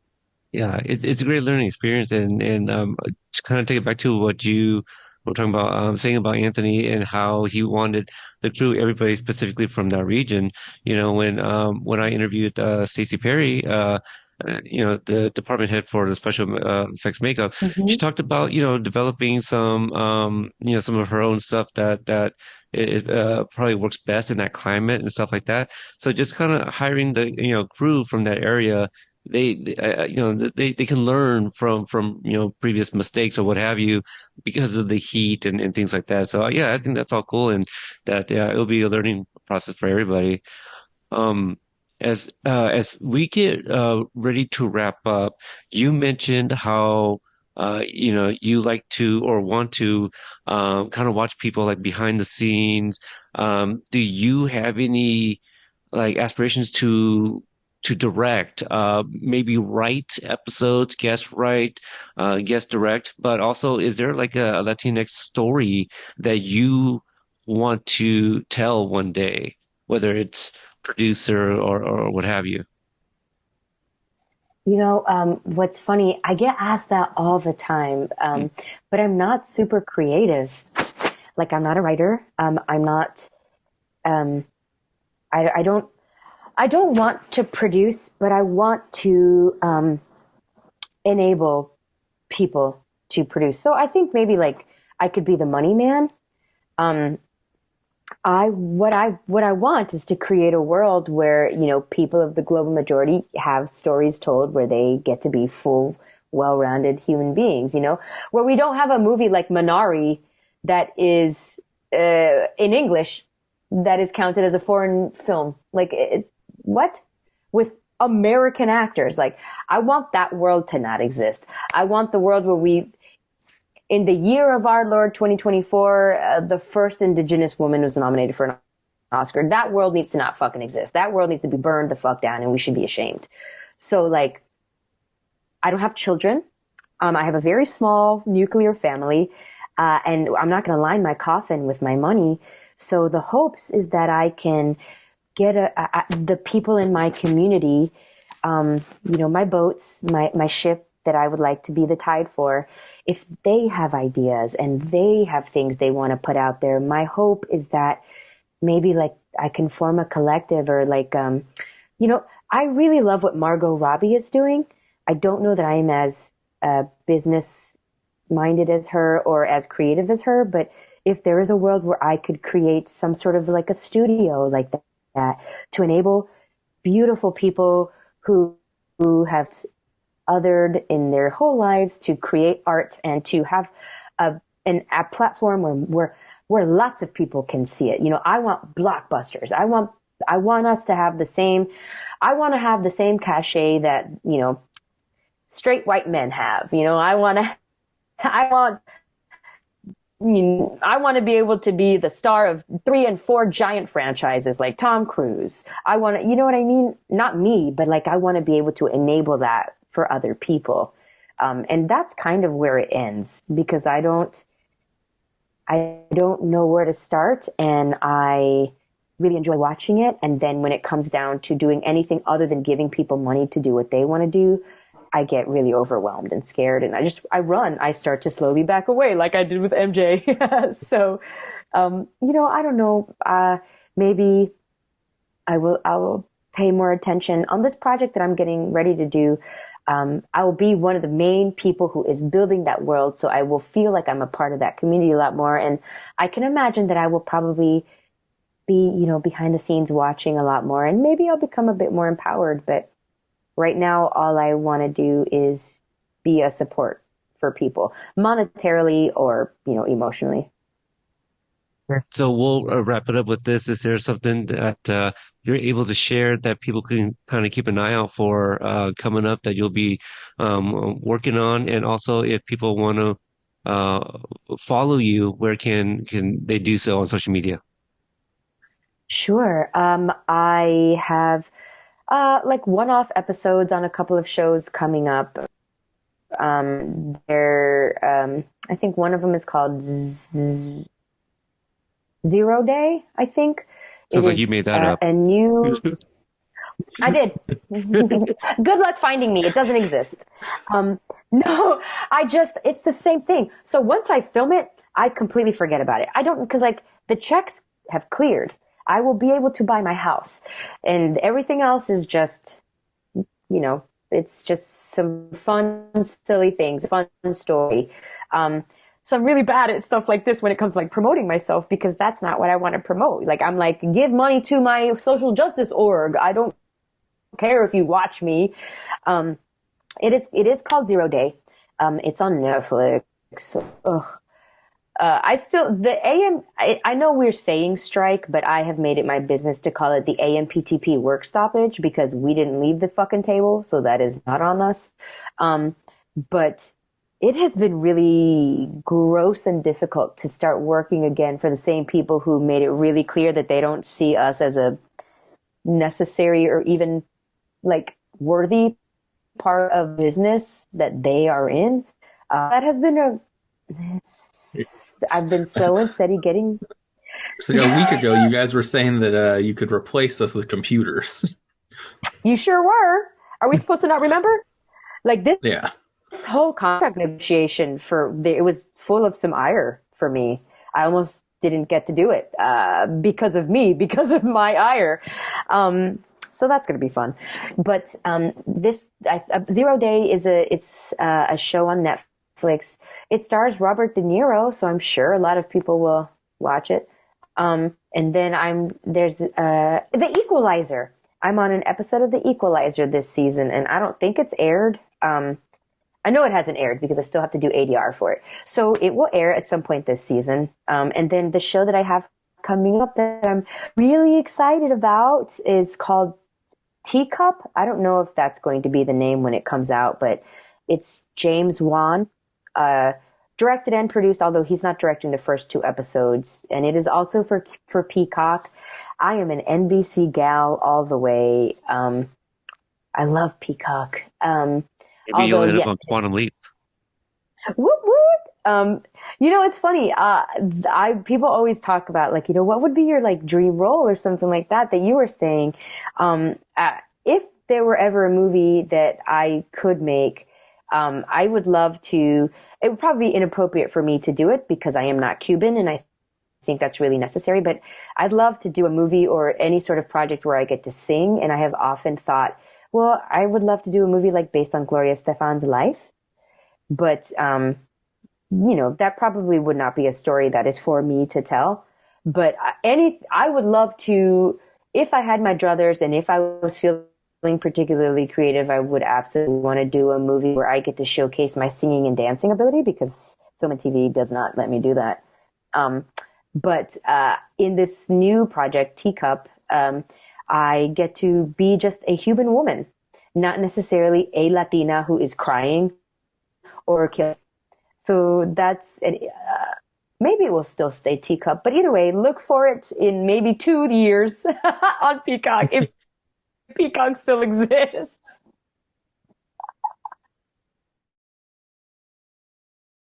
Yeah, it's a great learning experience, and to kind of take it back to what you were talking about, saying about Anthony and how he wanted the crew, everybody specifically from that region. When I interviewed Stacey Perry, the department head for the special effects makeup, she Hmm. talked about developing some some of her own stuff that is probably works best in that climate and stuff like that. So just kind of hiring the crew from that area they can learn from previous mistakes or what have you because of the heat and things like that. So yeah, I think that's all cool, and that yeah, it'll be a learning process for everybody. Um, as we get ready to wrap up, you mentioned how you like to or want to kind of watch people like behind the scenes. Do you have any like aspirations to direct, maybe write episodes, guest direct, but also is there like a Latinx story that you want to tell one day, whether it's producer or what have you? What's funny, I get asked that all the time, but I'm not super creative. Like, I'm not a writer. I'm not, um, I don't want to produce, but I want to enable people to produce. So I think maybe like I could be the money man. Um, what I want is to create a world where, people of the global majority have stories told where they get to be full, well-rounded human beings, where we don't have a movie like Minari that is in English that is counted as a foreign film. Like, what? With American actors. Like, I want that world to not exist. I want the world where in the year of our Lord 2024, the first Indigenous woman was nominated for an Oscar. That world needs to not fucking exist. That world needs to be burned the fuck down, and we should be ashamed. So, like, I don't have children. I have a very small nuclear family, and I'm not going to line my coffin with my money. So the hopes is that I can get the people in my community, my boats, my ship that I would like to be the tide for. If they have ideas and they have things they want to put out there, my hope is that maybe like I can form a collective or like, I really love what Margot Robbie is doing. I don't know that I am as business minded as her or as creative as her, but if there is a world where I could create some sort of like a studio like that to enable beautiful people who have othered in their whole lives to create art and to have a platform where lots of people can see it. I want blockbusters. I want us to have the same, I want to have the same cachet that, straight white men have. I want to be able to be the star of 3 and 4 giant franchises like Tom Cruise. I want to, you know what I mean? Not me, but like I want to be able to enable that for other people. And that's kind of where it ends because I don't know where to start, and I really enjoy watching it. And then when it comes down to doing anything other than giving people money to do what they want to do, I get really overwhelmed and scared, and I run. I start to slowly back away like I did with MJ. So, I don't know. Maybe I will pay more attention on this project that I'm getting ready to do. I will be one of the main people who is building that world. So I will feel like I'm a part of that community a lot more. And I can imagine that I will probably be, behind the scenes watching a lot more, and maybe I'll become a bit more empowered, but right now, all I want to do is be a support for people, monetarily or, emotionally. So we'll wrap it up with this. Is there something that you're able to share that people can kind of keep an eye out for coming up that you'll be working on? And also, if people want to follow you, where can they do so on social media? Sure. I have like one-off episodes on a couple of shows coming up. I think one of them is called Zero Day, I think. Sounds like you made that up. A new... I did. Good luck finding me. It doesn't exist. No, it's the same thing. So once I film it, I completely forget about it. I don't, because like the checks have cleared. I will be able to buy my house, and everything else is just, it's just some fun, silly things, fun story. So I'm really bad at stuff like this when it comes to like promoting myself, because that's not what I want to promote. Like, I'm like, give money to my social justice org. I don't care if you watch me. Um, it is called Zero Day. It's on Netflix. Ugh. I still the AM. I know we're saying strike, but I have made it my business to call it the AMPTP work stoppage because we didn't leave the fucking table, so that is not on us. But it has been really gross and difficult to start working again for the same people who made it really clear that they don't see us as a necessary or even like worthy part of business that they are in. That has been it's, I've been slow and steady getting. So like a week ago, you guys were saying that you could replace us with computers. You sure were. Are we supposed to not remember? Like Yeah. this whole contract negotiation it was full of some ire for me. I almost didn't get to do it because of me, because of my ire. So that's going to be fun. But Zero Day it's a show on Netflix. It stars Robert De Niro, so I'm sure a lot of people will watch it. And then there's The Equalizer. I'm on an episode of The Equalizer this season, and I don't think it's aired. I know it hasn't aired because I still have to do ADR for it. So it will air at some point this season. And then the show that I have coming up that I'm really excited about is called Teacup. I don't know if that's going to be the name when it comes out, but it's James Wan, directed and produced, although he's not directing the first two episodes. And it is also for Peacock. I am an NBC gal all the way. I love Peacock. Maybe you'll end up on Quantum Leap. Woot woot. It's funny. People always talk about like, what would be your like dream role or something like that you were saying. If there were ever a movie that I could make, I would love to. It would probably be inappropriate for me to do it because I am not Cuban, and I think that's really necessary. But I'd love to do a movie or any sort of project where I get to sing, and I have often thought, well, I would love to do a movie like based on Gloria Stefan's life, but that probably would not be a story that is for me to tell. But I would love to, if I had my druthers and if I was feeling particularly creative, I would absolutely want to do a movie where I get to showcase my singing and dancing ability because film and TV does not let me do that. But in this new project, Teacup, I get to be just a human woman, not necessarily a Latina who is crying or killed. So maybe it will still stay Teacup. But either way, look for it in maybe 2 years on Peacock, if Peacock still exists.